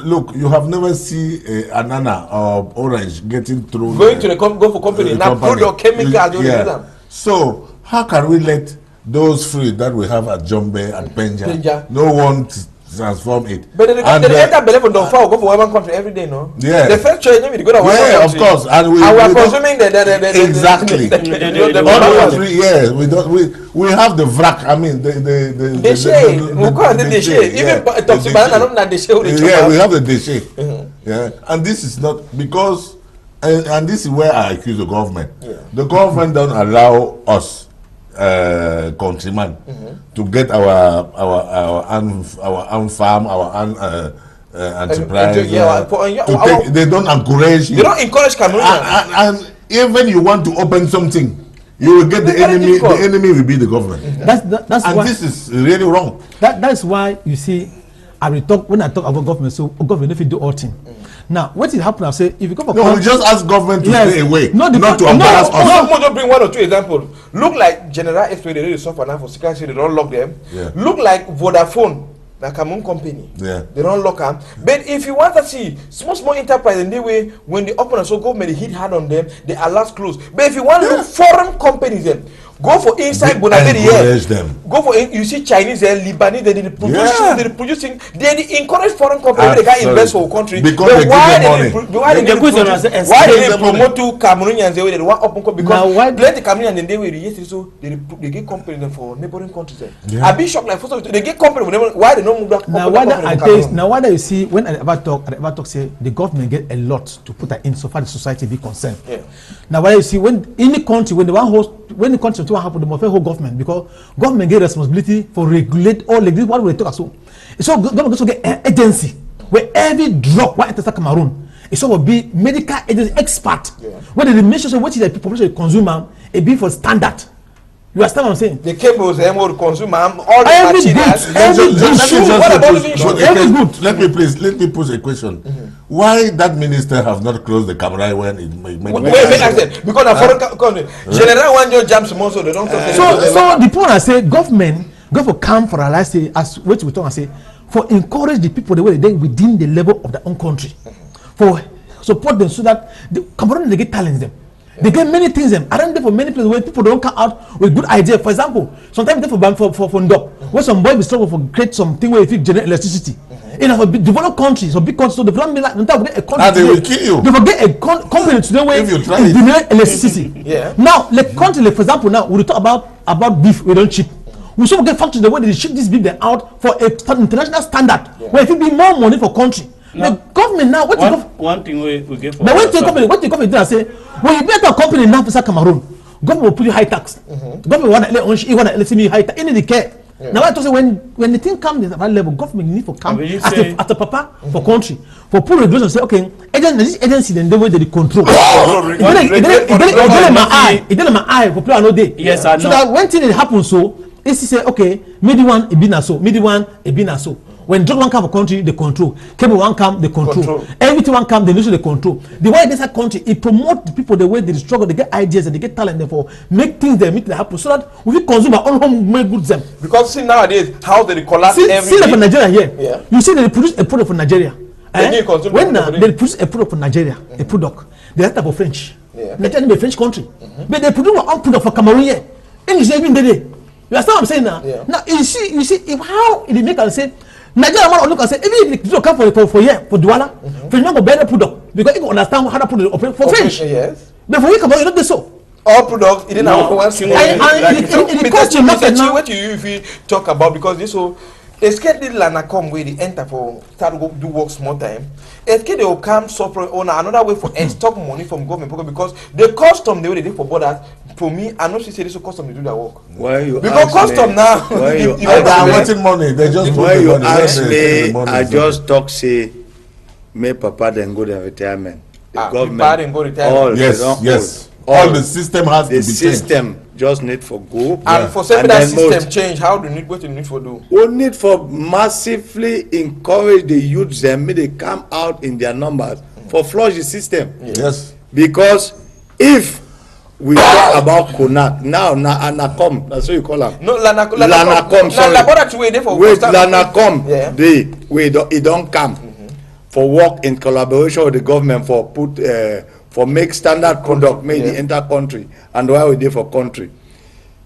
look, you have never seen a banana or orange getting through. Going to the go for company now, product chemical. So how can we let those fruit that we have at Jombe and Penja, no one transform it? But they enter believe on don't go for one country every day, no? Yeah. The first choice we go to one country. Of course, and we are consuming the exactly. We have the vrac. I mean the shade. We call it the shade. Even toxic banana not the shade. Yeah, we have the déchet. Yeah, and this is not because, and this is where I accuse the government. The government don't allow us. Countrymen to get our own farm, our own enterprise. They don't encourage you. They don't encourage Cameroonians. And even you want to open something, you will get the enemy. The enemy will be the government. That's and why, this is really wrong. That's why you see, when I talk about government, so government if you do all things. Now, what will happen? I say, if you go for we just ask government to stay away, not to embarrass us. No, just bring 1 or 2 examples. Look like General Express, they really suffer now for security, they don't lock them. Look like Vodafone, the Cameroon company. They don't lock them. But if you want to see small enterprise in the way, when they open, so government they hit hard on them, they allow close. But if you want to look foreign companies, then go for inside Bonabedi. Go for you see Chinese and Lebanese, they producing, they encourage foreign companies they can invest for country. Because why they promote to Cameroonians they want open company because plenty Cameroonians they will so they get companies for neighboring countries. I be shocked like first they get company why they don't move back. Now why you see when I ever talk say the government get a lot to put that in so far the society be concerned. Now why you see when any country when the country to happen, the whole government because government get responsibility for regulate all like this. What we talk so? So government also get an agency where every drug what enters Cameroon, it's all will be medical agency expert. Where they make sure what is the population consumer, it be for standard. You understand what I'm saying? The cables, the more consumer, all the every good. Let me pose a question. Why that minister have not closed the camera when it made because a foreign country general one just jumps also they don't so the point I say government go for come for a last say as what we talk and say for encourage the people the way they within the level of their own country for support them so that the Cameroon they get talents them. They get many things them around there for many places where people don't come out with good idea. For example, sometimes they for Ndop, where some boy be struggle for create something where if you generate electricity. In a developed countries or big countries, so development like a country. And they will kill you. They will get a company today where if you try it generate electricity. Now, like country, like for example, now we talk about beef, we don't ship. We also get factories the way they ship this beef then out for a international standard where it will be more money for country. The government now one thing we get for what the government do I say when you get a company now for Cameroon, government will put you high tax. Government want to let me high tax. Any they care. Now I say when the thing comes at that level, government need to come as a papa for country for pull regulation say okay, this agency then the way they control. It my eye for play no day. Yes, I know. So that when thing happen so, it's say okay, maybe one it be na so, maybe one it be na so. When drug one come for country, they control. Cable one come, they control. Everything one come, they lose, they control. The way this country, it promote the people the way they struggle, they get ideas and they get talent, therefore make things they make them happen so that we consume our own home made goods them. Because see nowadays how they collapse everything. See that for Nigeria here. You see they produce a product for Nigeria. When they produce a product for Nigeria, a product, they have to for French. Nigeria is a French country, but they produce our own product for Cameroon here. And it's even there. You understand what I'm saying now? Yeah. Now you see if how it make and say Nigeria man look and say even if you come for here for Douala, for you not go better product because you understand how to put it operate for French. Yes. But for you come out, you not do so. All products, it didn't have one single. It cost you nothing now. What you if you talk about because this so escape the land come where they enter for start to go do work small time. Escape they will come suffer on another way for stock money from government because the custom the way they did for borders. For me, I know she said this will custom to do that work. Why you because custom me, now. Why you They are wanting money. They just why want you the money. ask When me? the money I is just talk say, may Papa then go to retirement. The Papa then go retirement. all yes, they don't yes. hold. All the system has to The be changed. system just need for go. And for saying And that then system most- change, how do you need what you need for do? We need for massively encourage the youth them may they come out in their numbers for flush the system. Yes. Because if we talk about Konak now, Lanacom, that's what you call them. No, Lanacom, Lanacom. sorry. Laboratory there for Wait, start- Lanacom, Yeah. it don't come for work in collaboration with the government for make standard conduct made the enter country and why we dey for country.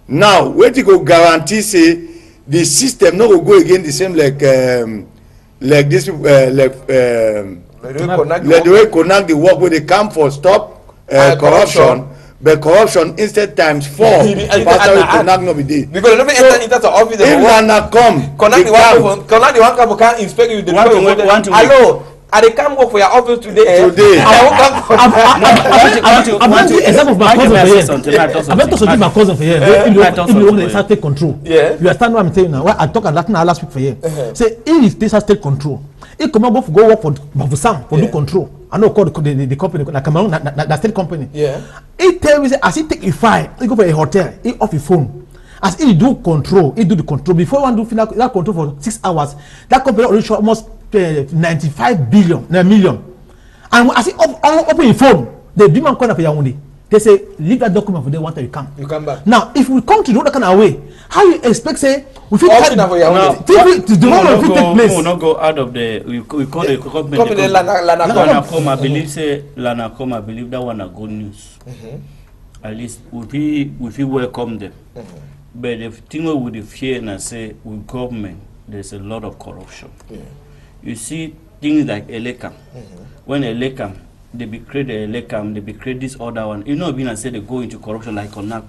Now, wetin go guarantee say the system no go go again the same like this like the way Konak the work wey dey come for stop corruption, but corruption instead times 4 pastor wey Konak no be dey. Because you never enter the office. If Lana come, Connect the one come can't inspect you. Hello, I dey come work for your office today. I won't come for I'm going to example of my cousin for here. I'm going to give my cousin for here. If you want to start take control, Yeah. you understand what I'm telling you now? Why I talk Latin last week for here. Say if they start take control, if come out go work for Bafusam for do control. I know call the company like Cameroon, that state company. Yeah. He tell me say as he take a file, he go for a hotel, he off his phone. As he do control, he do the control. Before one do final that control for 6 hours, that company already show almost 95 million. And as he open his phone, the demand corner for Yaoundé. They say leave that document for them one time you come. You come back. Now, if we come to the other kind of way, how you expect say we fit Option for Yaoundé. the development fit take place? We will not go out of the. We call the government. Company Lanacom. I believe say Lanacom. I believe that one a good news. At least we welcome them. But the thing with the fear and I say with government, there's a lot of corruption. You see things like Elekam. When Elekam, they be create the Elekam, they be create this other one. You know, when I say they go into corruption like Konak.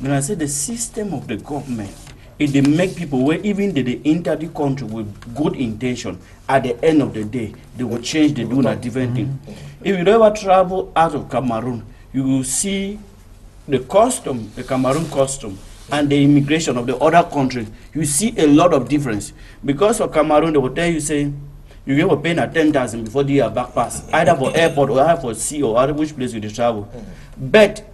When I say the system of the government, they make people where even they enter the country with good intention, at the end of the day, they will change, they do a different thing. If you ever travel out of Cameroon, you will see the custom, the Cameroon custom, and the immigration of the other country. You see a lot of difference. Because for Cameroon, they will tell you, say, you get to pay 10,000 before the back pass, either for airport or either for sea or other which place you travel. But,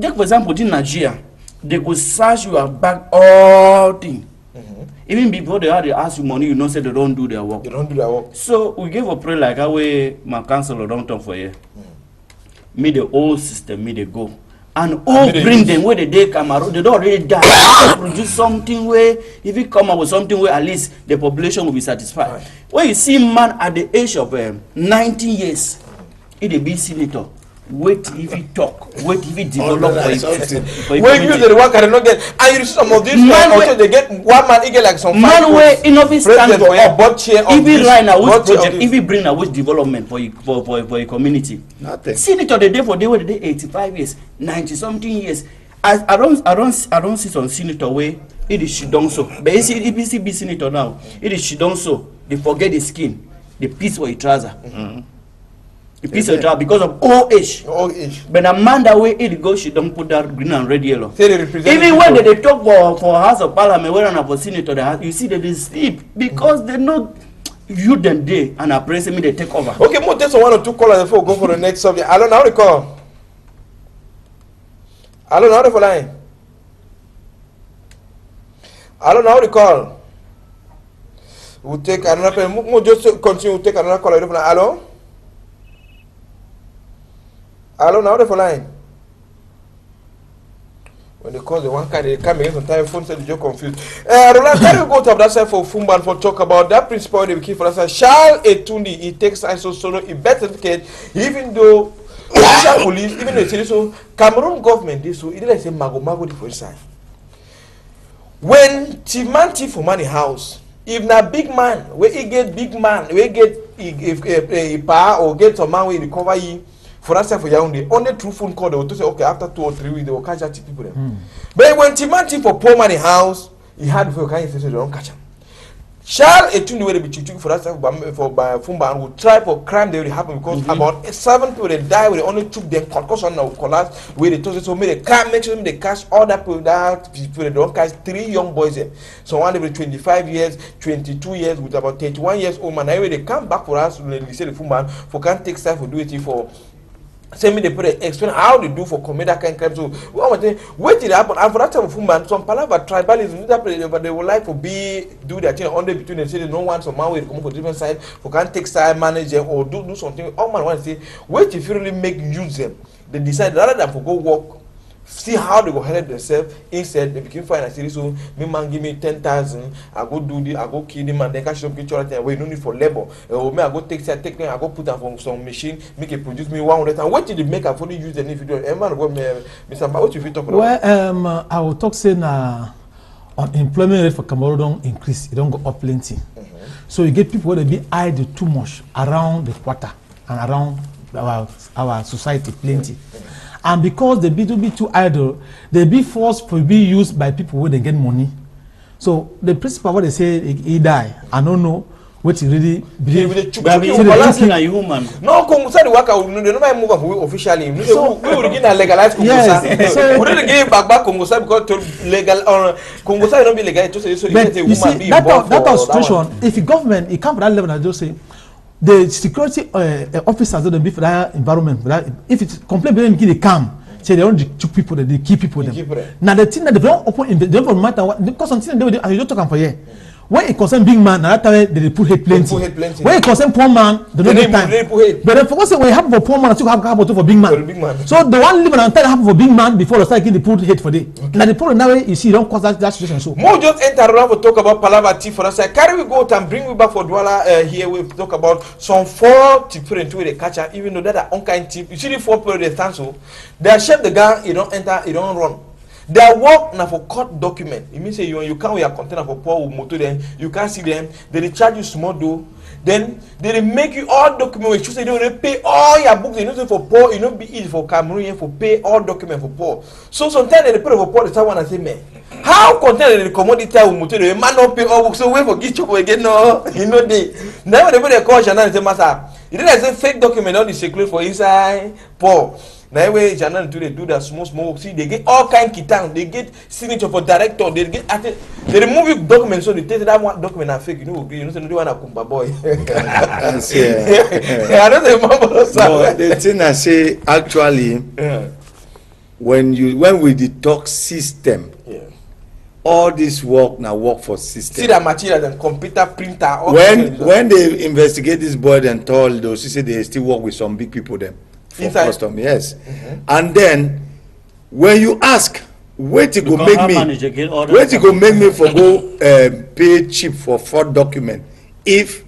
take for example, in Nigeria, they could search your back all thing. Even before they ask you money, you know, say they don't do their work. They don't do their work. So we give a prayer like how way my council don't talk for you. Me the old system, me they go. And all bring them where they come out, they don't already die. They produce something where if you come up with something where at least the population will be satisfied. Right. When you see man at the age of 19 years, he the be senator. Wait if he talk, wait if he develop for something. When you the one cannot get, and you see some of these men also they get one man, he get like some man way enough is stand for if he right now which project, if he bring a which development for a community. Nothing. Senator the day for they were the day 85 years, 90 something years. I don't see some senator way it is she done so. But you see if you see be senator now, it is she done so. They forget the skin, the piece for a trouser. The piece of job because of old age. But a man that way it goes, she don't put that green and red yellow. Even when they talk for House of Parliament, where on a senator, you see that they sleep because they know you them day and I praise me they take over. Okay, more just one or two callers before we go for the next subject. I don't know how to call. I don't know how to line. I don't know how to call. We'll take another. We'll just continue. We'll take another caller. Hello. Hello, now the phone line. When they call the one card, they come again sometimes phone said you're confused. Roland, can you go to that side for Fumban for talk about that principle they keep for that side? Charles Etundi, he takes ISO solo a birth certificate, even though official police, even though it's so Cameroon government, this so it is a mago for side. when chief man thief for money house, if na big man where he get big man where get a power or get some man wey recover you for that side for Yaoundé, only through phone call they will say okay after 2 or 3 weeks they will catch that people them. But when chief man thief for poor money house, he had before kind of they don't catch him. Shall a tune way be cheating for that for Fumba will try for crime they will happen because about 7 people they die where they only took them concussion or collapse where they told us so they can't make sure they catch all that people they don't catch 3 young boys there. So one every 25 years, 22 years with about 31 years old man. Anyway they come back for us they say the Fumba for can't take time for do it for. Send me the put explain how they do for commit that kind of crime. So what did happen? And for that type of woman, some palava tribalism, but they would like to do their thing only between them. Say no one some man will come for different side, for can't take side manager or do something. All man want to say, wait if you really make use them. They decide rather than for go work, see how they go help themselves. Instead, they became fine and say, so me man give me 10,000, I go do this, I go kill him and then cash some picture and we no need for labor. Or me I go take them, I go put them from some machine, make it produce me 100 and what did they make and fully use them if you do it? Man, what you talk about? Well, I will talk saying unemployment rate for Cameroon don't increase, it don't go up plenty. So you get people where they be idle too much around the quarter and around our society plenty. And because they be too idle, they be forced to be used by people where they get money. So the principle what they say he die. I don't know what he really believe. A human. No, Congo say the worker they don't move officially. So we would get legalize Congo. Yes. We don't give back Congo because to legal or Congo say don't be legal. So but you see that situation. If the government it come to that level, I just say. The security officers don't be for that environment. For that, if it's complaint, they come. Say they don't choke people, they keep people. Now the thing that they don't open, they don't matter what because something they don't talk for here. When it concern big man, that time they put hate plenty. When it concern poor man, they don't get time. But then for what say when it happen for poor man, it happen for big man. So the one living and tell happen for big man before they start getting the put hate for day. Now the problem now you see don't cause that situation. So more just enter around to talk about Palava tea for us. Carry we go out and bring we back for Douala here. We talk about some 4 different way they catch her, even though that are unkind tip. You see the 4 people they stand so they chef the gang, you don't enter, you don't run. Their work now for court document. It means say you can't wear container for poor motor then you can't see them. They charge you small though. Then they make you all documents. You say they pay all your books. They know for poor. You know be easy for Cameroon for pay all documents for poor. So sometimes they pay for poor. They start and say man, how container the commodity motor the man not pay all books. So wait for get you again no. You know they now they call Canal and say master. You didn't say fake document on the circulate for inside poor. Now way Canal do they do that small see they get all kind kitang, they get signature for director, they get they remove documents so they take that one document and fake, you know say no one a kumba boy. Yeah. I don't remember no, the thing I say actually when we detox system, all this work now work for system. See that material and computer printer. All when they investigate this boy and told those say they still work with some big people them. For custom, yes. And then when you ask where to go make me for go pay cheap for 4 document if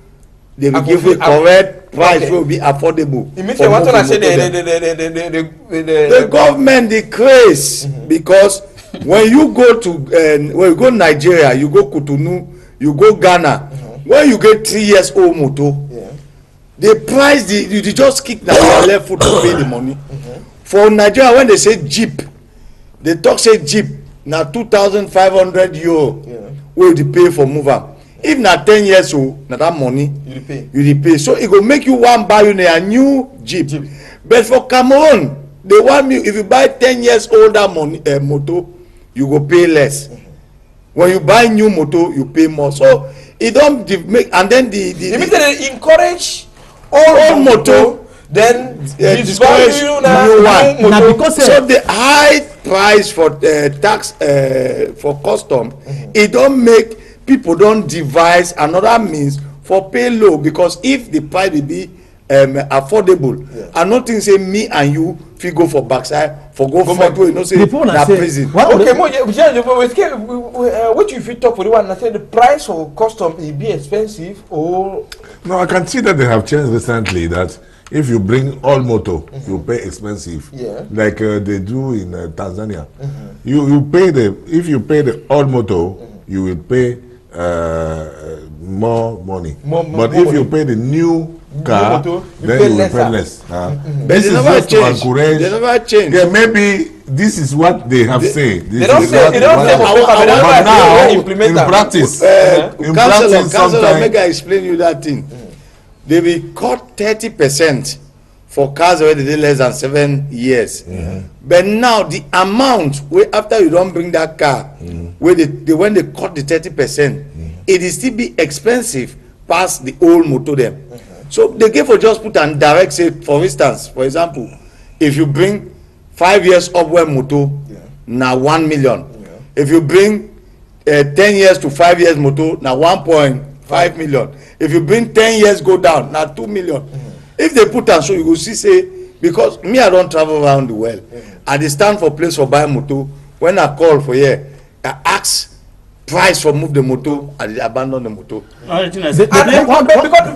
they will give a correct price will be affordable. It means they want to say the government decrease because when you go to when you go Nigeria, you go Cotonou, you go Ghana, when you get 3 years old motor. The price, you just kick that your left foot to pay the money. For Nigeria, when they say Jeep, they talk say Jeep, now 2,500 euro, where you pay for mover. If na 10 years old, now that money, you pay. So it will make you one buy a new Jeep. But for Cameroon, they want you, if you buy 10 years older motor, you go pay less. When you buy new motor, you pay more. So it don't make, and then they encourage old motor, then discourage new one. Now because so the high price for tax for custom, it don't make people don't devise another means for pay low because if the price will be affordable, and nothing say me and you if go for backside for go for you know say that prison. Okay, what you talk for the one? I say the price for custom will be expensive or no, I can see that they have changed recently that if you bring all motor, you pay expensive. Yeah. Like they do in Tanzania. You pay if you pay the all motor, you will pay more money. But if you pay the new car, motor, then you will pay less. This is just to encourage. They never change. Yeah, maybe this is what they have said. They don't say for but now implement in them. practice, Councillor, make I explain you that thing. They will cut 30% for cars where they did less than 7 years. But now the amount where after you don't bring that car, where when they cut the 30%, it is still be expensive past the old motor them. So they give for just put and direct say, for instance, for example, if you bring 5 years upward motor, now 1 million. If you bring 10 years to 5 years motor, now 1.5 million. If you bring 10 years go down, now 2 million. If they put and so you go see say, because me I don't travel around the world, I dey stand for place for buy motor. When I call for here, I ask price for move the motor, I dey abandon the motor. Because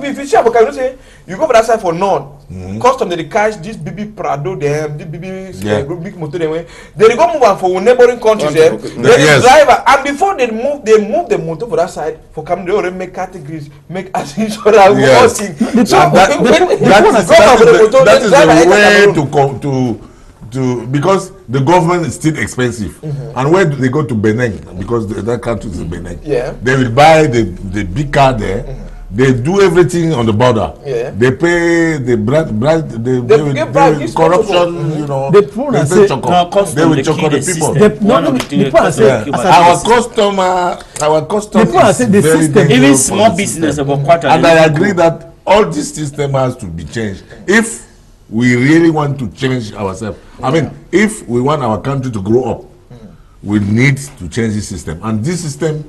if you see about you say you go for that side for north, custom they catch this BB Prado them, this BB big motor them, they go move am for neighboring countries them. They driver and before they move the motor for that side for come they already make categories, make as insurance. Yes. That is the way to because the government is still expensive, and when they go to Benin, because that country is Benin, they will buy the big car there. They do everything on the border. They pay the corruption. You know, they will choke the people. Our customer is very dangerous. Even small business about quarter. And I agree that all this system has to be changed if we really want to change ourselves. I mean, if we want our country to grow up, we need to change this system. And this system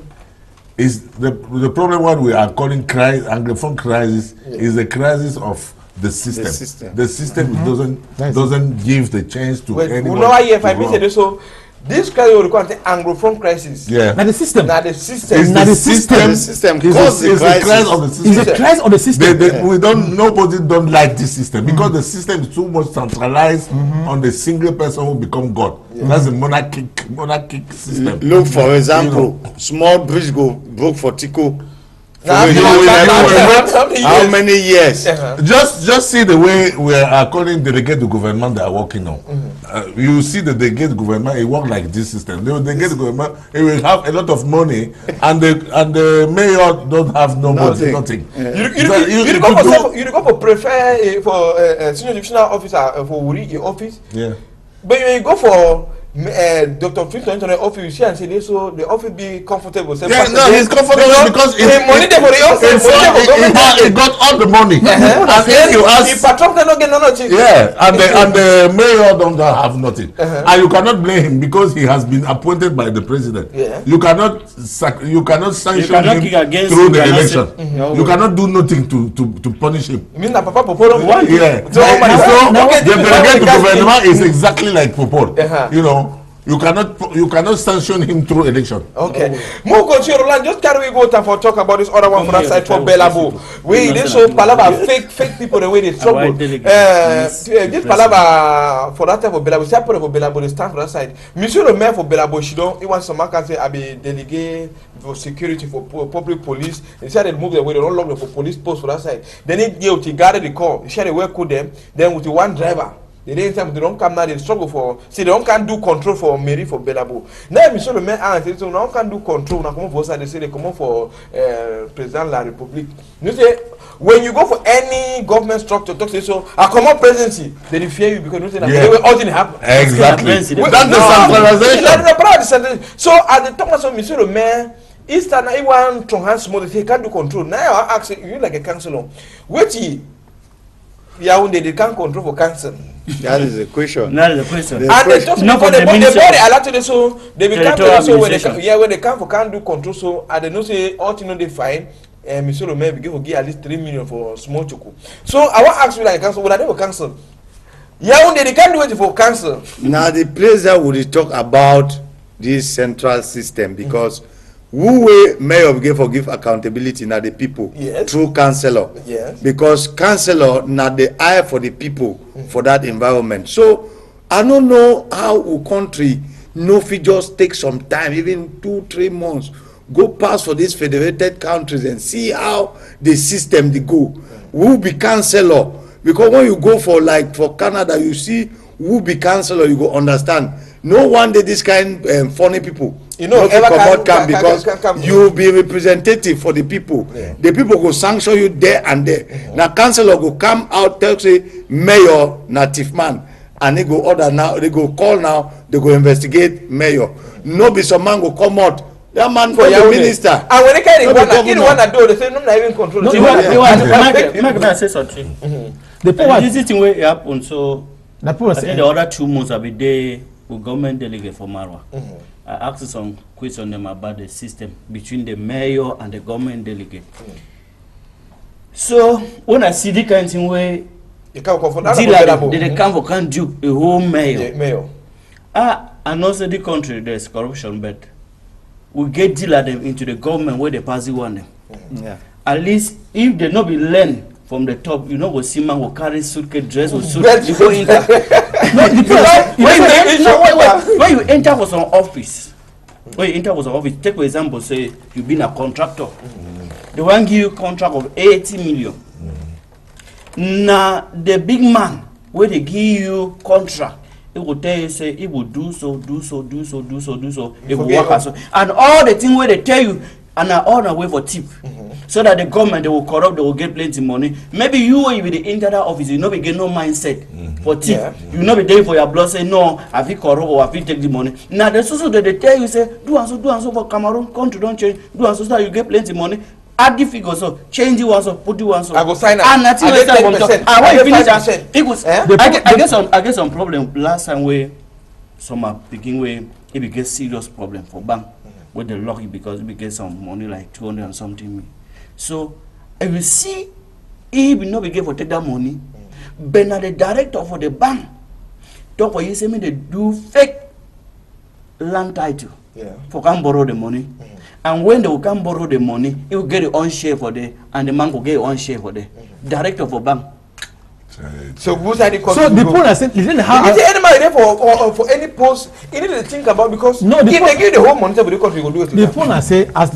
is the problem. What we are calling crisis, Anglophone crisis, is the crisis of the system. The system doesn't give the chance to anyone. This crisis will require the Anglophone crisis. Now the system. Now the system. It's the system. The system It's the crisis of the system. It's a crisis of the system. Nobody don't like this system because the system is too much centralized on the single person who become God. That's the monarchic system. Look, for example, small bridge go broke for Tico. How many years? Just see the way we are calling delegate the government they are working on. You see the delegate government, it work like this system. The delegate government, it will have a lot of money, and the mayor don't have nobody, nothing. You go for prefer for senior divisional officer for Wuri office. But you go for Dr. Fifton office, you see and say this, so the office be comfortable. He's comfortable because he money for the office. He got all the money. And if you ask, and the mayor don't have nothing, and you cannot blame him because he has been appointed by the president. You cannot sanction him through the election. You cannot do nothing to punish him. So the delegate government is exactly like Popol. You know. You cannot sanction him through election. Okay. More continue, Roland. Just carry we go time for talk about this other one for that side for Belabo. We this so palava fake people the way they trouble. This palava for that type of Belabo. Say for Belabo they stand for that side. Monsieur le maire for Belabo, she don't. He wants some man can say I be delegate for security for public police. They say they move the way they don't lock the police post for that side. Then they guard the call. They share the work with them. Then with the one driver. They don't come now, they struggle for, see, they don't can do control for Mary for Belabo. Now, Monsieur le maire, so no can do control, now come for they say they come for President la Republique. You say, when you go for any government structure, talk say so, I come up presidency, they fear you because you say that all things happen. Exactly. That's the centralization. So, at the top of Monsieur le maire, Eastern, I want to have small, they can't do control. Now, I ask you like a councillor, wait, they can't control for council. That is the question. That is the question. And they talk about the body allotted so they become so when they come for can't do control so and they know say all thing they find Monsieur le maire give at least 3 million for small choco. So I want to ask you like council would I never cancel? They can't do it for council. Now the place that would talk about this central system because who way mayor give accountability na the people through councillor. Because councillor na the eye for the people for that environment. So I don't know how a country no fit just take some time, even 2-3 months, go pass for these federated countries and see how the system they go. Who be councillor? Because when you go for Canada, you see who be councillor, you go understand. No one day this kind funny people. You know, because you be representative for the people. The people go sanction you there and there. Now councillor go come out tell say mayor native man, and they go order now. They go call now. They go investigate mayor. No be some man go come out. That man for your minister. And when they carry one that do, they say no, not even control. Make say something. This is thing wey happen. So I think the other 2 months I be there with government delegate for Marwa. I asked some questions them about the system between the mayor and the government delegate. So when I see the kind of thing where they come for do a whole mayor. I know say the country there's corruption, but we get deal at them into the government where they pass the one them. At least if they not be learn from the top, you know what Simon will carry suitcase dress or suit you go enter. When you enter for some office, take for example, say you been a contractor. They want give you contract of 80 million. Now the big man where they give you contract, it will tell you say it will do so. It will work as so. And all the thing where they tell you and are on a way for tip. So that the government they will corrupt, they will get plenty money. Maybe you will be the internal office, you know be get no mindset for tip. You know be there for your blood, say no, I feel corrupt or I feel take the money. Now the so that they tell you say do and so for Cameroon, country don't change, do and so that you get plenty money. Add the figure so change you also, put you also. I go sign up. And nothing I get 10%. It was I get some problem last time where some begin where it became serious problem for bank with the lucky because we get some money like 200 and something. So I will see if we not be for take that money, but now the director for the bank talk for you say me they do fake land title for can borrow the money. And when they will come borrow the money, he will get his own share for the and the man will get his own share for the director for bank. So who's the point I said, isn't how is there anybody there for any post you need to think about because if they give you the whole money for the country, you will do it. The point I say as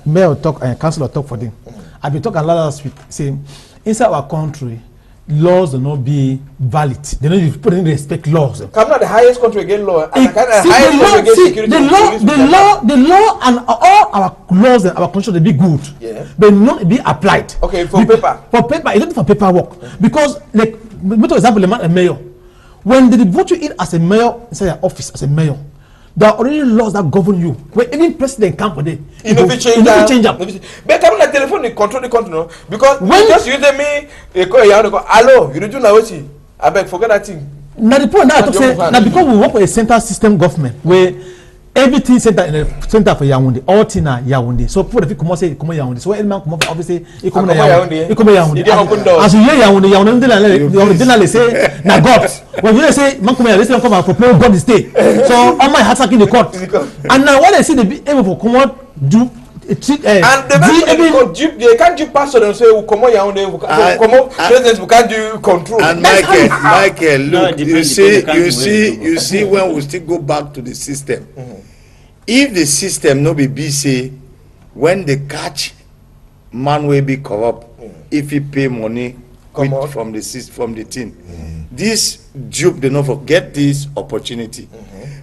mayor talk and councillor talk for them. I've been talking a lot last week saying inside our country laws do not be valid. They don't put in respect laws. Come not the highest country against law. The law and all our laws and our constitution they be good, but not be applied. Okay, for paper. For paper, it's not for paperwork. Because like, for example, a mayor, when they vote you in as a mayor inside your office as a mayor, there are already laws that govern you. When any president come for them, you know, change them. But come on the telephone, they control the country, no? Because when just using me, they call you, hello, you don't know what I beg, forget that thing. Now the point now I say, now because we work with a central system government where everything center in the center for Yaoundé, all thing are Yaoundé. So for the people come say come Yaoundé. So any man come up obviously he come Yaoundé. He come Yaoundé. As you hear Yaoundé, they say na God. When you say man come here, they say come and propose God stay. So all my hearts are in the court. And now when they see the be able to come out do and they can't do pastor and say come on Yaoundé, come on presidents who can't do control. And Michael, look, you see when we still go back to the system. If the system no be busy, when they catch man will be corrupt, if he pay money from the thing, this dupe they not forget this opportunity.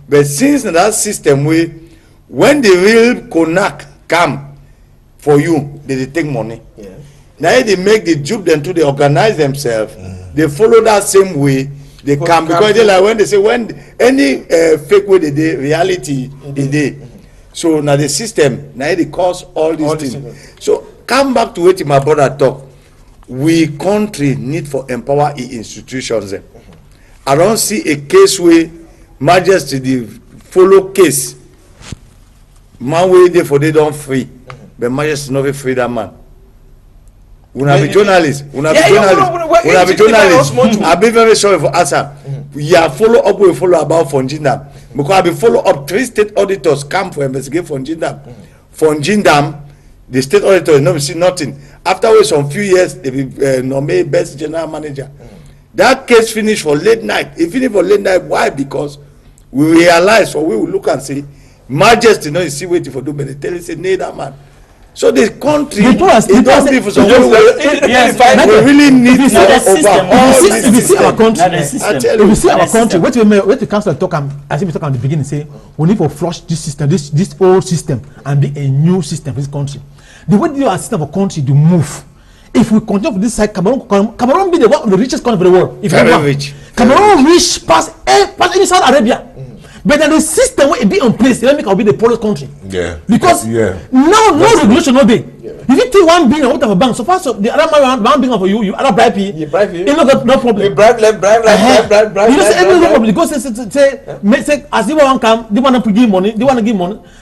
But since that system when the real Konak come for you, they take money. Now they make the dupe them to they organize themselves. They follow that same way. They come because they like when they say when any fake way they do, reality they do. So now the system now they cause all these things. So come back to what my brother talk. We country need for empower institutions. I don't see a case where majesty the follow case. Man way there for they don't free, but majesty not free that man. Una be journalist. I be very sorry for answer. Yeah, follow up about Fonjinda because I be follow up 3 state auditors come for investigate Fonjinda. For Njindam, the state auditor never see nothing. Afterwards, some few years, they be nominated best general manager. That case finished for late night. It finished for late night. Why? Because we realize, or we will look and say, Majesty, you see waiting for do, but they tell you, say, nay, that man. So the country, it don't be for some way. We really need to if you see our country, what the council talk, as if we talk at the beginning, say, we need to flush this system, this old system, and be a new system for this country. The way you are system of a country to move. If we continue with this side, Cameroon be one of the richest country in the world. If very rich. Cameroon rich past any Saudi Arabia. But then the system will be in place, let me be the poorest country. Yeah. Because no regulation no day. If you take 1 billion out of a bank, so far so the other man 1 billion for you other bribe you. You bribe you. You know got no problem. You bribe left, bribe right, bribe. You know say every problem because say as they want come, they want to give money,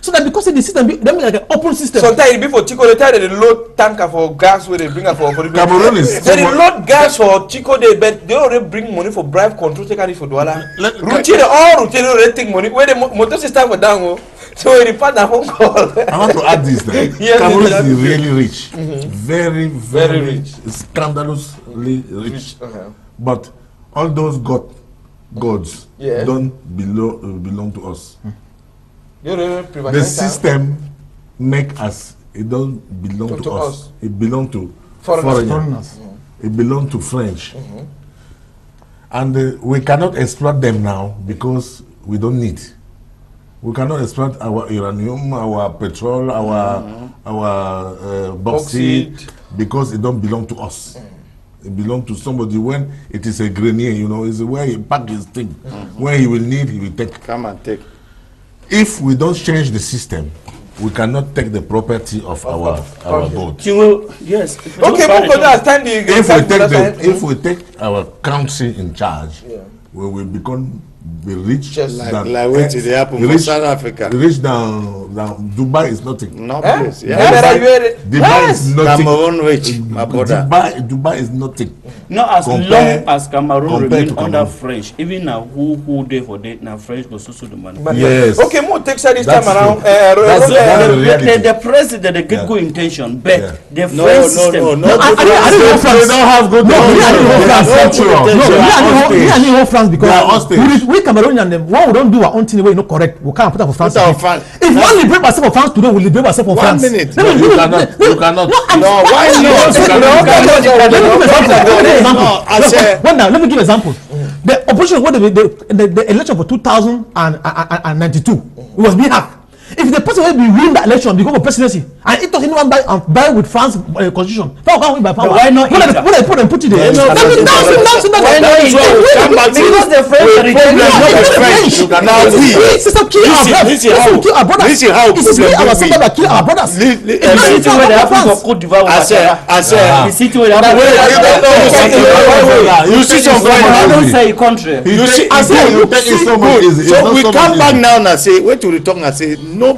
so that because the system they make like an open system. Sometimes it be for Chico, they tell they load tanker for gas where they bring up for the Cameroon is they load gas for Chico, but they already bring money for bribe control, take it for Douala. Routine they already take money where the motor system for down. So we report that phone call. I want to add this then. Yes, Cameroon is really rich. Very, very rich. Scandalously rich. But all those gods don't belong to us. The system make us, it don't belong to us. It belong to foreigners. It belong to French. And we cannot exploit them now because we don't need. We cannot exploit our uranium, our petrol, our bauxite because it don't belong to us. It belongs to somebody. When it is a grenier, you know, is where he pack his thing. When he will need, he will take. Come and take. If we don't change the system, we cannot take the property of our boat. Yes. If we take our country in charge, we will become the rich. Just like what they happen in South Africa. Rich down Dubai is nothing. No place. Dubai is nothing. Cameroon rich, my brother. Dubai is nothing. No, as long as Cameroon remain under French, even now who they for that now French go so the money. Yes. Okay, more takes this time around. The president they get good intention, but the French system. No, I don't have good France because we Cameroonian them, what we don't do our own thing the way no correct. We can't put up for France. If one liberate ourselves for France today, we liberate ourselves for France. 1 minute. You cannot. No, why not? Let me give example. The opposition, the election for 2092, it was being hacked. If the person will be win the election because of presidency, and it doesn't even buy with France constitution, how can we buy power? Why not? When they put them put it there. Why not? Because the French kill our brothers. This is how our sister that kill our brothers. You see some I don't say country. You see, so we come back now and say, wait till we talk and say, no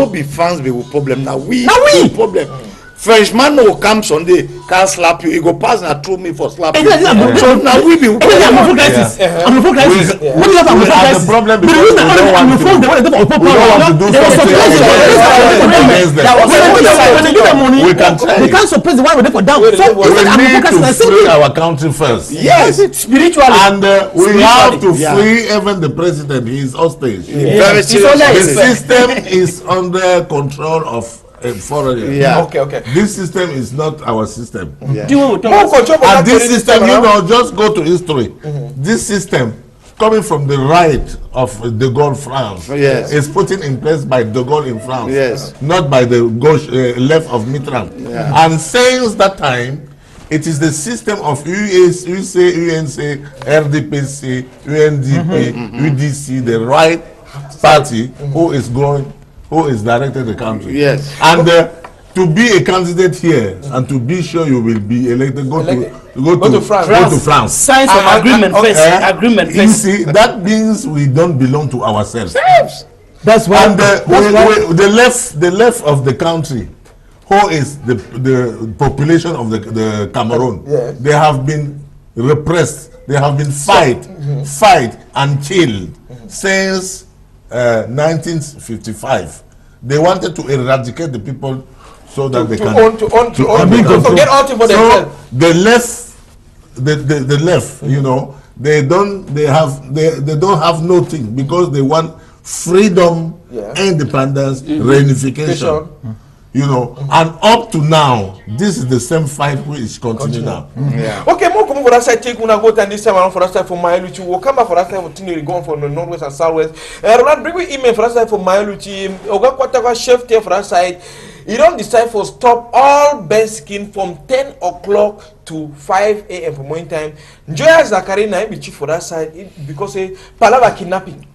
be France be with problem. Now we problem. Frenchman no come Sunday, can't slap you. He go pass and throw me for slapping. So now we be. I'm a crisis. What do you have to the problem because we don't want to do something. We can try. They can't suppress the one we for down. We need to free our country first. Yes, spiritually. And we have to free even the president. He is hostage. Very serious. The system is under control of foreign. Okay. This system is not our system. Yeah. And this system, just go to history. This system, coming from the right of de Gaulle France, is put in place by de Gaulle in France, not by the left of Mitterrand. And since that time, it is the system of UNC, RDPC, UNDP, UDC, the right party who is directing the country. Yes. And to be a candidate here and to be sure you will be elected, go to France. Sign some agreement first. You see, that means we don't belong to ourselves. That's why. And the left of the country, who is the population of the Cameroon, they have been repressed. They have been fight and killed since 1955. They wanted to eradicate the people so that they can own, to get all for themselves. So the left, you know, they don't have nothing because they want freedom, independence, reunification. You know, and up to now, this is the same fight which is continuing now. Okay, more come for us. I take una go and this time around for us for Mayaluchi. We'll come back for us time continue going for the northwest and southwest. Roland, bring me email for us for Mayaluchi. Oga Kwataka chef there for us side. You don't decide for stop all bed skin from 10 o'clock to 5 a.m. for morning time. Joya Zakari na be chief for that side because palava kidnapping.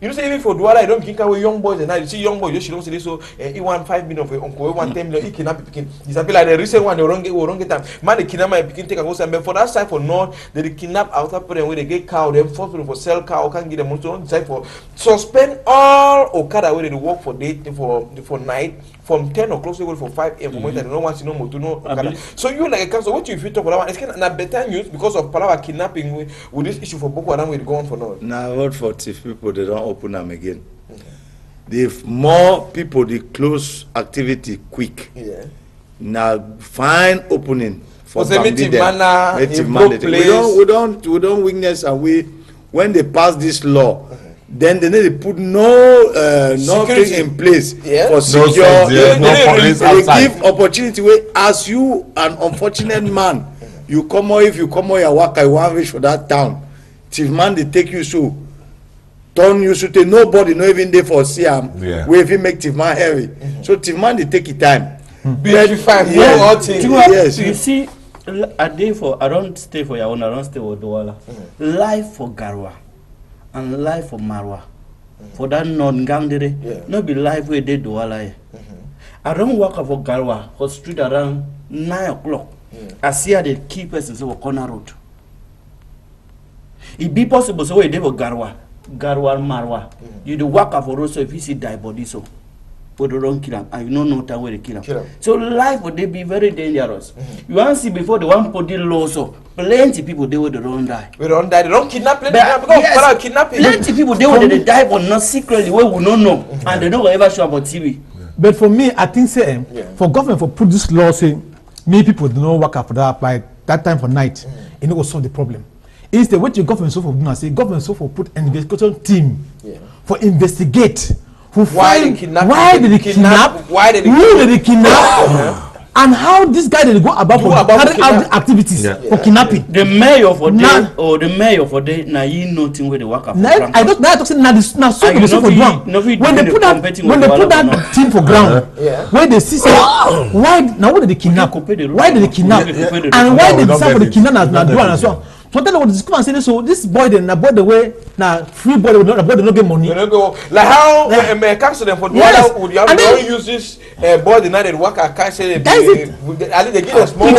You know, say even for Douala, I don't think away young boys and I see young boys, you don't see this, so he want 5 million for uncle, 1 10 million, he kidnap picking. It's a bit like the recent one, they wrong get time. Man, they kidnap my picking, take a go somewhere. For that side for North, they kidnap outer parent where they get cow, them force people for sell cow, can't get them on. So don't decide for suspend all Okada where they work for day for night. From 10 o'clock to for 5 a.m. for they don't want to know more to know. So you like a council, what you talk about? It's kind of better news because of Palawa kidnapping with this issue for Boko Haram will go on for now. Now, what for if people they don't open them again? The more people they close activity quick. Yeah. Now find opening for them. We don't witness and we when they pass this law. Then they need to put nothing in place for secure. They give opportunity where as you an unfortunate man, you come out if you come out your work, I want wish for that town. Till man they take you so turn you so nobody no even there for Siam. Where if you make Tiv man heavy. So Tiv man they take it time. Yes. You see, a day for I don't stay for your own, I don't stay for Douala. Life for Garwa. And life for Marwa, for that non-gang no be life where they do Douala. I don't walk for Garwa, for street around 9 o'clock. I see the key persons over corner road. It be possible so we dey for Garwa Marwa. You do walk for road so if you see die body so. But they don't kill him, and you don't know time where they kill him. So life would they be very dangerous. You want to see before the one put the law so plenty people they would don't die. We don't die. They don't kidnap plenty kidnapping. Plenty people they would die but not secretly where we don't know and they don't ever show about TV. But for me, I think say for government for put this law saying many people do not work after that by that time for night, it will solve the problem. Instead, what your government so for do not say government so for put an investigation team for investigate. Why did they kidnap? Who did they kidnap? And how this guy did go about carrying out the activities for kidnapping? The mayor for day or the mayor for day now you nothing where they work up. I don't know. Now so for ground. When they put that team for ground, where they see why now what did they kidnap? Why did they kidnap? And why did they decide for the kidnap now do as well? So tell them what say so this boy then about the way now free boy will not get money. Like how council them for would you don't use this boy the night they work at cash say they give a small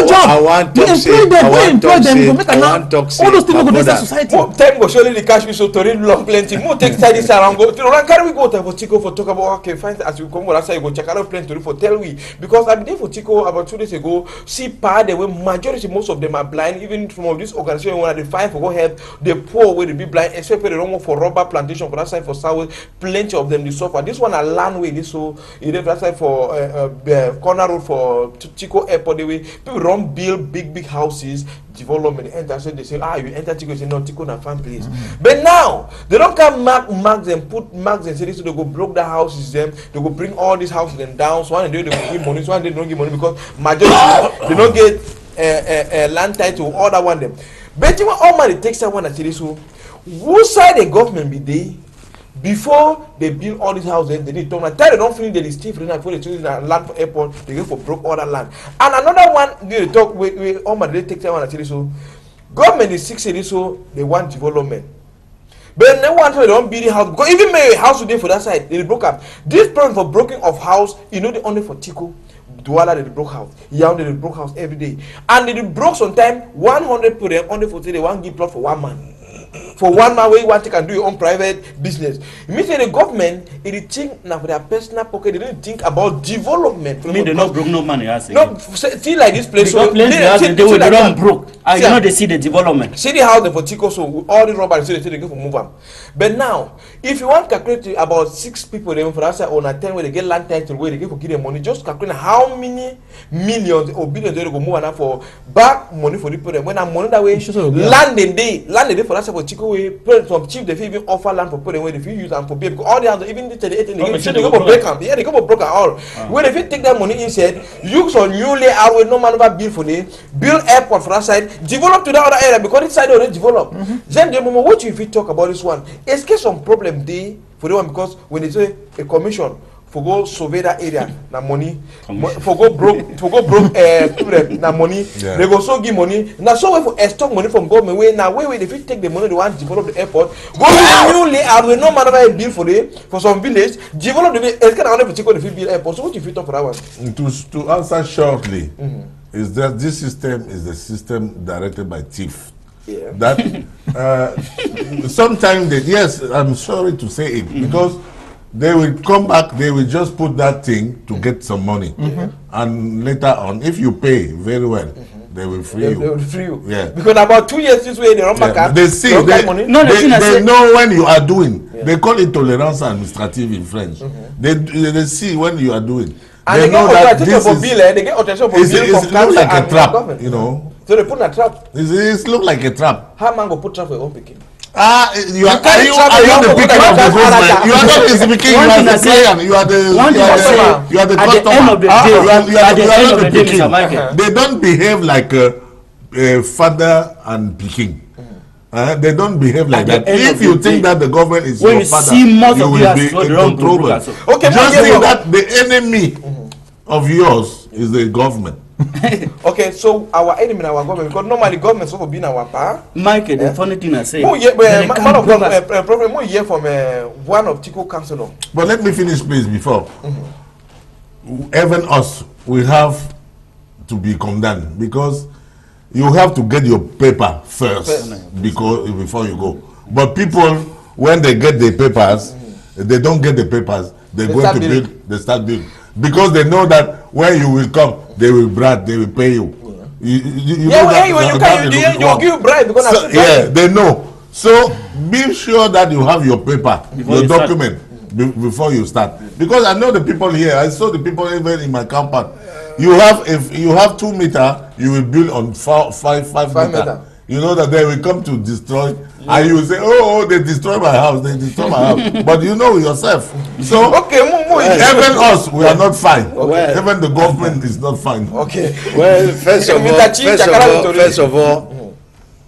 job. I want to say all those things go to society. Time go surely the cash we so to read long plenty. More take side this around go to carry we go to for Chico for talk about okay fine as you come outside you go check out plenty for tell we because I'm there for Chico about 2 days ago see part the way majority most of them are blind even some of this organization when they find for go help the poor where they be blind especially they don't work for rubber plantation for that side for south plenty of them they suffer this one a land way this so you that side for corner road for Chico airport the way people don't build big houses development enter so they say you enter Chico say no Chico na farm place but now they don't come marks and put marks and say this so they go broke the houses them they go bring all these houses them down so one day they go give money so one day they don't give money because majority they don't get land title all that one them. But you want all money takes someone that say so who side the government be there before they build all these houses they need to tell they don't finish the stiff before they choose land for airport they go for broke all that land and another one they talk we all money they take someone that say so government is 6 so they want development but no one they don't build the house because even my house today for that side they broke up this problem for breaking of house you know the only for Chico Douala they broke house, Yaoundé they broke house every day, and they broke sometime 100 people only for say they want give plot for one man. for one man wey want to can do your own private business. It means that the government, it think now for their personal pocket, they don't think about development. I mean, they not broke no money, I say. No, see like this place. Because plenty they don't broke. You know they see the development. See the house for Tico, so all the robbers say they go for move them. But now, if you want to calculate about 6 people, they for us on a 10 where they get land title, where they get for give them money, just calculate how many millions or billions they go move and for back money for the people. When I'm money that way, land the day for us for Tico, some chief they even offer land for people where they use and for people. Because all the others, even the 38, they go for break them. Yeah, they go for broke all. When if you take that money inside, use on new layout with no man over bill for them, build airport for that side, develop to that other area because this side already developed. Then the moment what if you talk about this one, it's get some problem there for the one because when they say a commission for go survey that area, na money, for go broke na money, they go so give money. Now so way for extort money from government way now way if you take the money they want to develop the airport, go new layout with no man over a bill for some village, develop the it's kind of only particular if you build airport. So what if you talk for that one? To answer shortly, is that this system is the system directed by thief. Yeah. That sometimes they, yes, I'm sorry to say it because they will come back, they will just put that thing to get some money, and later on, if you pay very well, they will free you. They will free you. Yeah. Because about 2 years this way they run back. They see they know when you are doing. They call it tolerance administrative in French. They see when you are doing. And they know that this is they get attention for bill from council like and a trap, government. you know. So they put in a trap. It look like a trap. How man go put trap for your own picking? Are you the picking of the government? You are not the picking. You are the client. You are the customer. You are the picking. They don't behave like a father and picking. They don't behave like that. If you think that the government is your father, you will be in control. Okay, just know that the enemy of yours is the government. Okay, so our enemy in our government, because normally government is supposed to be in our power. Mike, the funny thing I say. Man of problem, we hear from one of Tico councillor. But let me finish, please, before. Even us, we have to be condemned because you have to get your paper first before you go. But people, when they get the papers, they don't get the papers. They start building. Because they know that when you will come, they will brag, they will pay you. You know that you give bribe because they know. So be sure that you have your paper, your document before you start. Because I know the people here. I saw the people even in my compound. If you have 2 meters, you will build on 5 meters. You know that they will come to destroy, and you will say, "Oh, they destroy my house. They destroy my house." But you know yourself. So even us, we are not fine. Even the government is not fine. Okay. Well, first of all,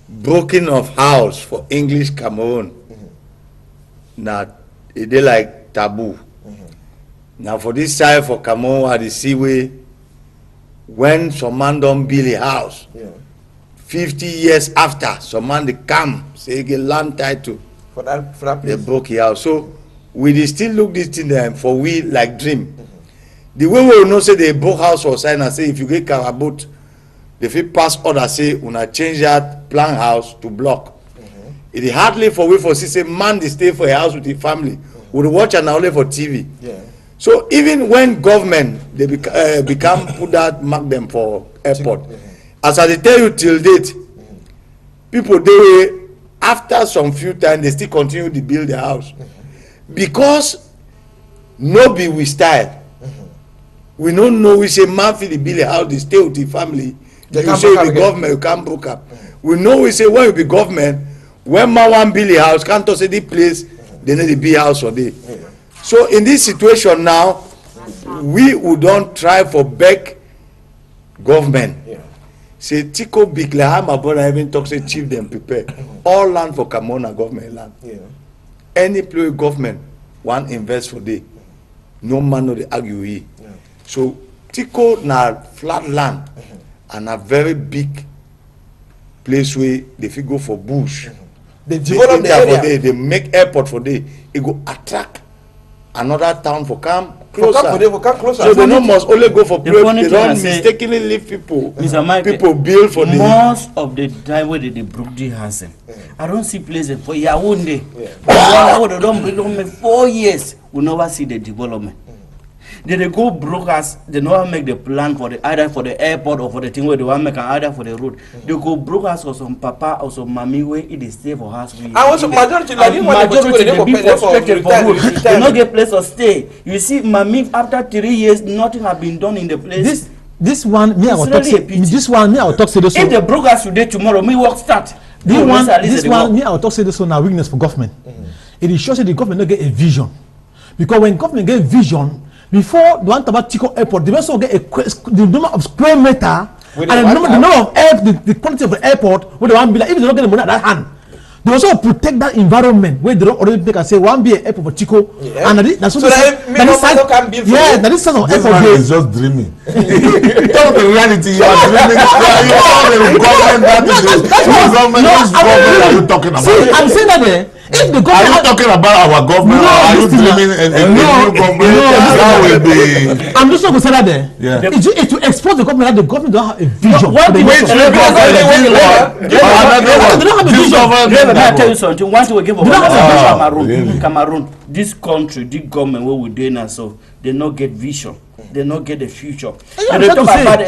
broken of house for English Cameroon. Now it is like taboo. Now for this side for Cameroon, at the seaway, when some man don't build a house. 50 years after, some man they come, say get land title for that place. They broke it out. So we still look this thing there for we like dream. The way we know say they broke house or sign and say if you get carabot, they fit pass order say una change that plan house to block. It is hardly for we for say man they stay for a house with the family. We watch and only for TV. So even when government they become put that mark them for airport. As I tell you till date, people they after some few times they still continue to build the house because no be we style. We don't know we say man feel build a house they stay with the family. You say the government you can't broke up. We know we say when you be government when man want build a house can't say the place they need to be house for day. So in this situation now, we would don't try for back government. Say Tico big like my brother even talk say chief them prepare. All land for Cameroon government land. Any place government want invest for day. No man no they argue here. So Tico na flat land and a very big place where they fit go for bush. They develop the area. For day, they make airport for day. It go attract another town for come closer. So they don't must only go for prayer. They don't mistakenly leave people. People build for the most of the time where the Brooklyn has them. I don't see places for Yaoundé. They don't build 4 years. We never see the development. They go brokers, they never make the plan for either for the airport or for the thing where they want to make either for the road. They go brokers or some papa or some mommy where it is stay for us. I was majority they be frustrated for road. They not get place to stay. You see, mommy after 3 years, nothing have been done in the place. This one, me I will talk. This one, me I will talk. Say this. If the brokers today tomorrow, me work start. This one, me I will talk. Say this one, a weakness for government. It is sure that the government not get a vision, because when government get vision. Before the one about Chico Airport, they also get the number of square meter and the number of air, the quality of the airport. Where they want to be like, if they don't get the money at that hand, they also protect that environment where they don't already make and say one be an airport for Chico. Yeah. And that's what that is sort of airport. Is just dreaming. Tell the reality. You are dreaming. You are the government. That is talking about. See, I'm saying that there. If the government, are you talking about our government? No, or are you dreaming a new government? That will be. I'm just not going to say that there. Yeah. It's to expose the government that the government don't have a vision. What the they don't have a vision. Let me tell you something. Once we give up Cameroon, this country, this government where we doing now, so they not get vision. They not get the future. They talk about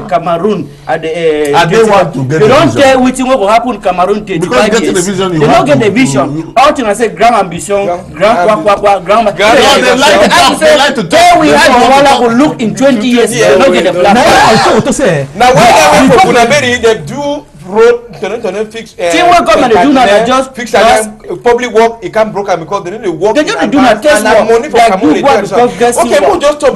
Cameroon at the. They want to get. They don't tell what will happen in Cameroon. They don't get the vision. All thing I say, grand ambition, grand. They like to talk. We have to look in 20 years. They don't get the plan. Now when they do road to fix. See what government they do now? They just fix public work. It can't broke because they need to work. They just do not test money for community. Okay, we'll just stop.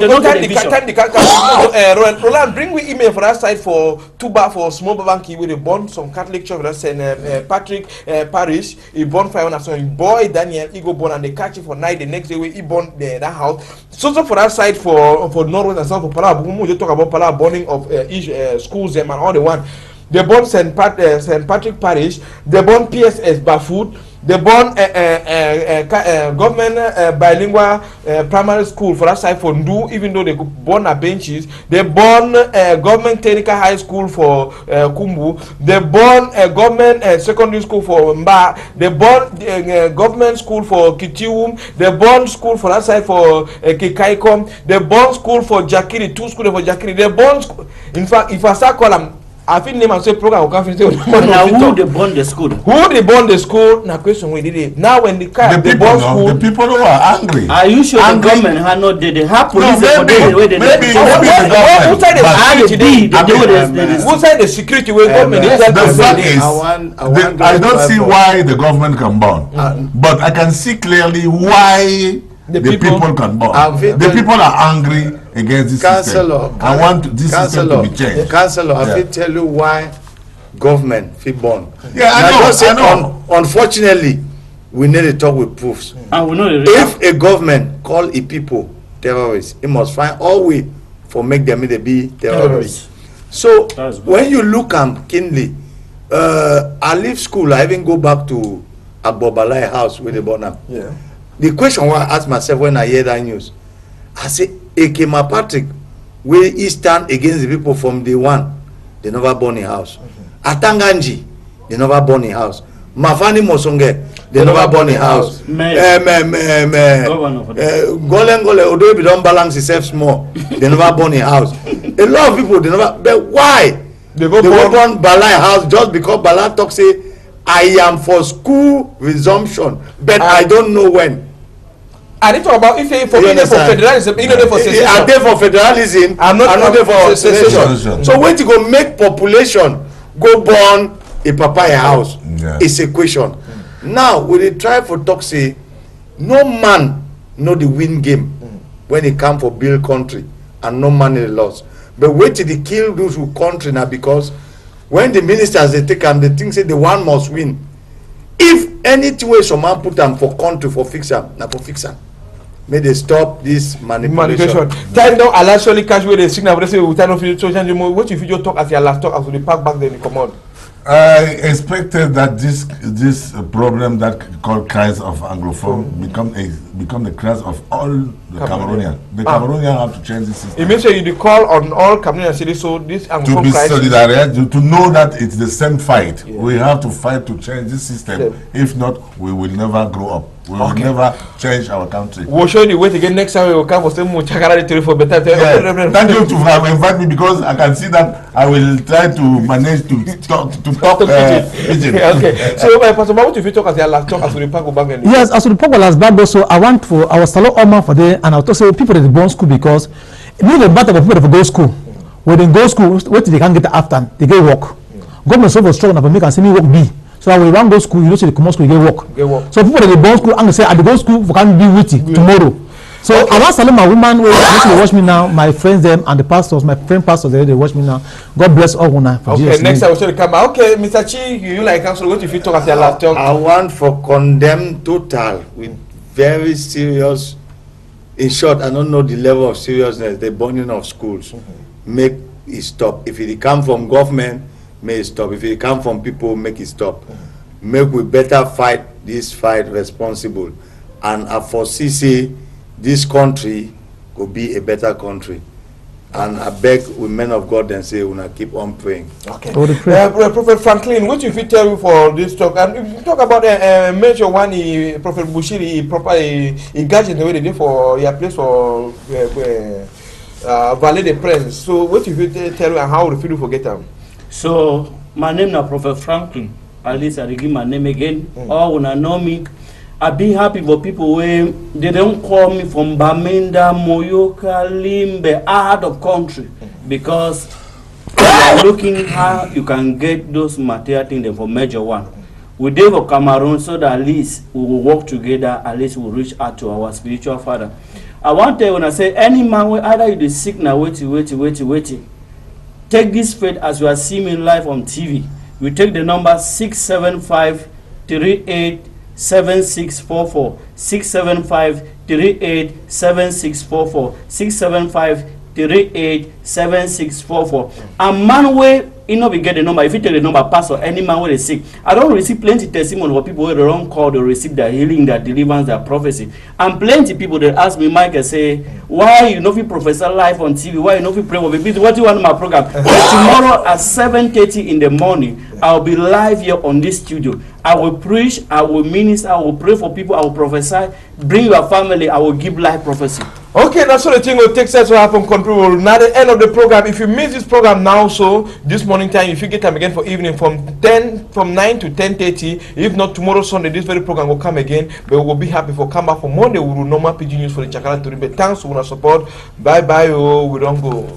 Roland, bring we email for that side for Tuba for small banking with a bond some Catholic church that send Patrick Parish. He born 500 so boy Daniel he go born and they catch him for night. The next day he born that house. So for that side for Northwest and South for Pala. We just talk about Pala burning of each schools them and all the one. They born St. Patrick Parish, they born PSS Bafoot, they born government bilingual primary school for that side for Ndu, even though they born at benches. They born government technical high school for Kumbu. They born government secondary school for Mba. They born government school for Kitiwum. They born school for that side for Kikaikom. They born school for Jakiri, 2 schools for Jakiri. They born in fact, if I start calling I feel name and say program will come now who they born the school? Who they born the school? Now question we did it. Now when the car the born school, the people who are angry. Are you sure the government had not they have police no, maybe the government. Who said the security where government is the fact is I don't see why the government can burn. But I can see clearly why the people can burn. The people are angry against this system. I want this system to be changed. Councillor, I will tell you why government fit burn. Yeah, I know. Unfortunately, we need to talk with proofs. And we know if a government call a people terrorists, it must find all way for make them to be terrorists. So when you look at keenly, I leave school, I even go back to Agbobalai house with the burn. Yeah. The question I ask myself when I hear that news, I say, Ekema Patrick, where he stand against the people from day one, they never burn a house. Atanganji, they never burn a house. Mafani Mosonge, they never burn a house. Golengole, although they don't balance itself small, they never burn a house. A lot of people, they never, but why? They go burn Balai house just because Balai talk say, I am for school resumption, but I don't know when. I need to talk about if for federalism, for secession. Are they for federalism? I'm not there for secession. So when you go make population go burn a papaya house, it's a question. Now we dey try for talk say no man know the win game when it come for build country and no man in the loss. But wait till they kill those who country now because when the ministers they take them, they think say the one must win. If anything way some man put them for country for fix them, now for fix them. May they stop this manipulation. Time down, I'll actually catch where they signal. They say we turn off social media. What if you just talk as your last talk after the pack back then you come on? I expected that this problem that called crisis of Anglophone become the crisis of all the Cameroonians. The Cameroonians have to change the system. It means you call on all Cameroonian cities so this Anglophone to be crisis, solidarious, to know that it's the same fight. Yeah. We have to fight to change this system. Yeah. If not, we will never grow up. We will never change our country. We'll show you the way again next time we will come for some Chakara for better. Yeah. Thank you to have invited me, because I can see that I will try to manage to talk Pidgin. Okay. So Pastor Mahmoud, if you talk as your last talk as we pack back. Yes, as we pack last bag also, I was telling Oma for there, and I was say people at the born school, because me the matter of people that go school. When they go school, what they can get after they get work. Government so for strong enough make and see me work be. So when you go school, you know say the common school you get work. So people at the born school and say I go school for can be witty tomorrow. So I want to tell my woman who watch me now, my friends them and the pastors, my friend pastors they watch me now. God bless all one. Okay, next I will show the camera. Okay, Mr. Chi, you like counsel? What if you talk as your last talk? I want for condemn total with very serious. In short, I don't know the level of seriousness. The burning of schools make it stop. If it come from government, may it stop. If it come from people, make it stop. Make we better fight this fight responsible, and I foresee this country will be a better country. And I beg with men of God and say, we'll keep on praying. Okay. Prophet Franklin, what if you tell you for this talk? And if you talk about major one, Prophet Bushiri, properly engaged in the way they did for your place for Valet de Prince. So what if you tell you and how do you forget them? So my name is Prophet Franklin. At least I give my name again. Or when I know me, I be happy for people when they don't call me from Bamenda, Moyoka, Limbe, out of country, because we are looking how you can get those material things from major one. We did for Cameroon so that at least we will work together, at least we'll reach out to our spiritual father. I want to tell you, when I say any man, either you sick now, waiting. Take this faith as you are seeing me live on TV. We take the number 675-387644, 675-387644, 675-387644. A man way you know we get the number. If you tell the number, pass or any man where they sick. I don't receive plenty testimony of people where they don't call, they receive their healing, their deliverance, their prophecy. And plenty people that ask me, Mike, say, why you know if you prophesy live on TV? Why you know if you pray for people? What do you want in my program? Tomorrow at 7:30 in the morning, I'll be live here on this studio. I will preach, I will minister, I will pray for people, I will prophesy. Bring your family, I will give life prophecy. Okay, that's all the thing will take steps to happen control. Now the end of the program. If you miss this program now, so this morning time, if you get time again for evening from 9 to 10:30, if not tomorrow Sunday, this very program will come again. But we will be happy for come back for Monday. We will normal PG news for the Chakala Today. But thanks for your support. Bye bye. Oh, we don't go.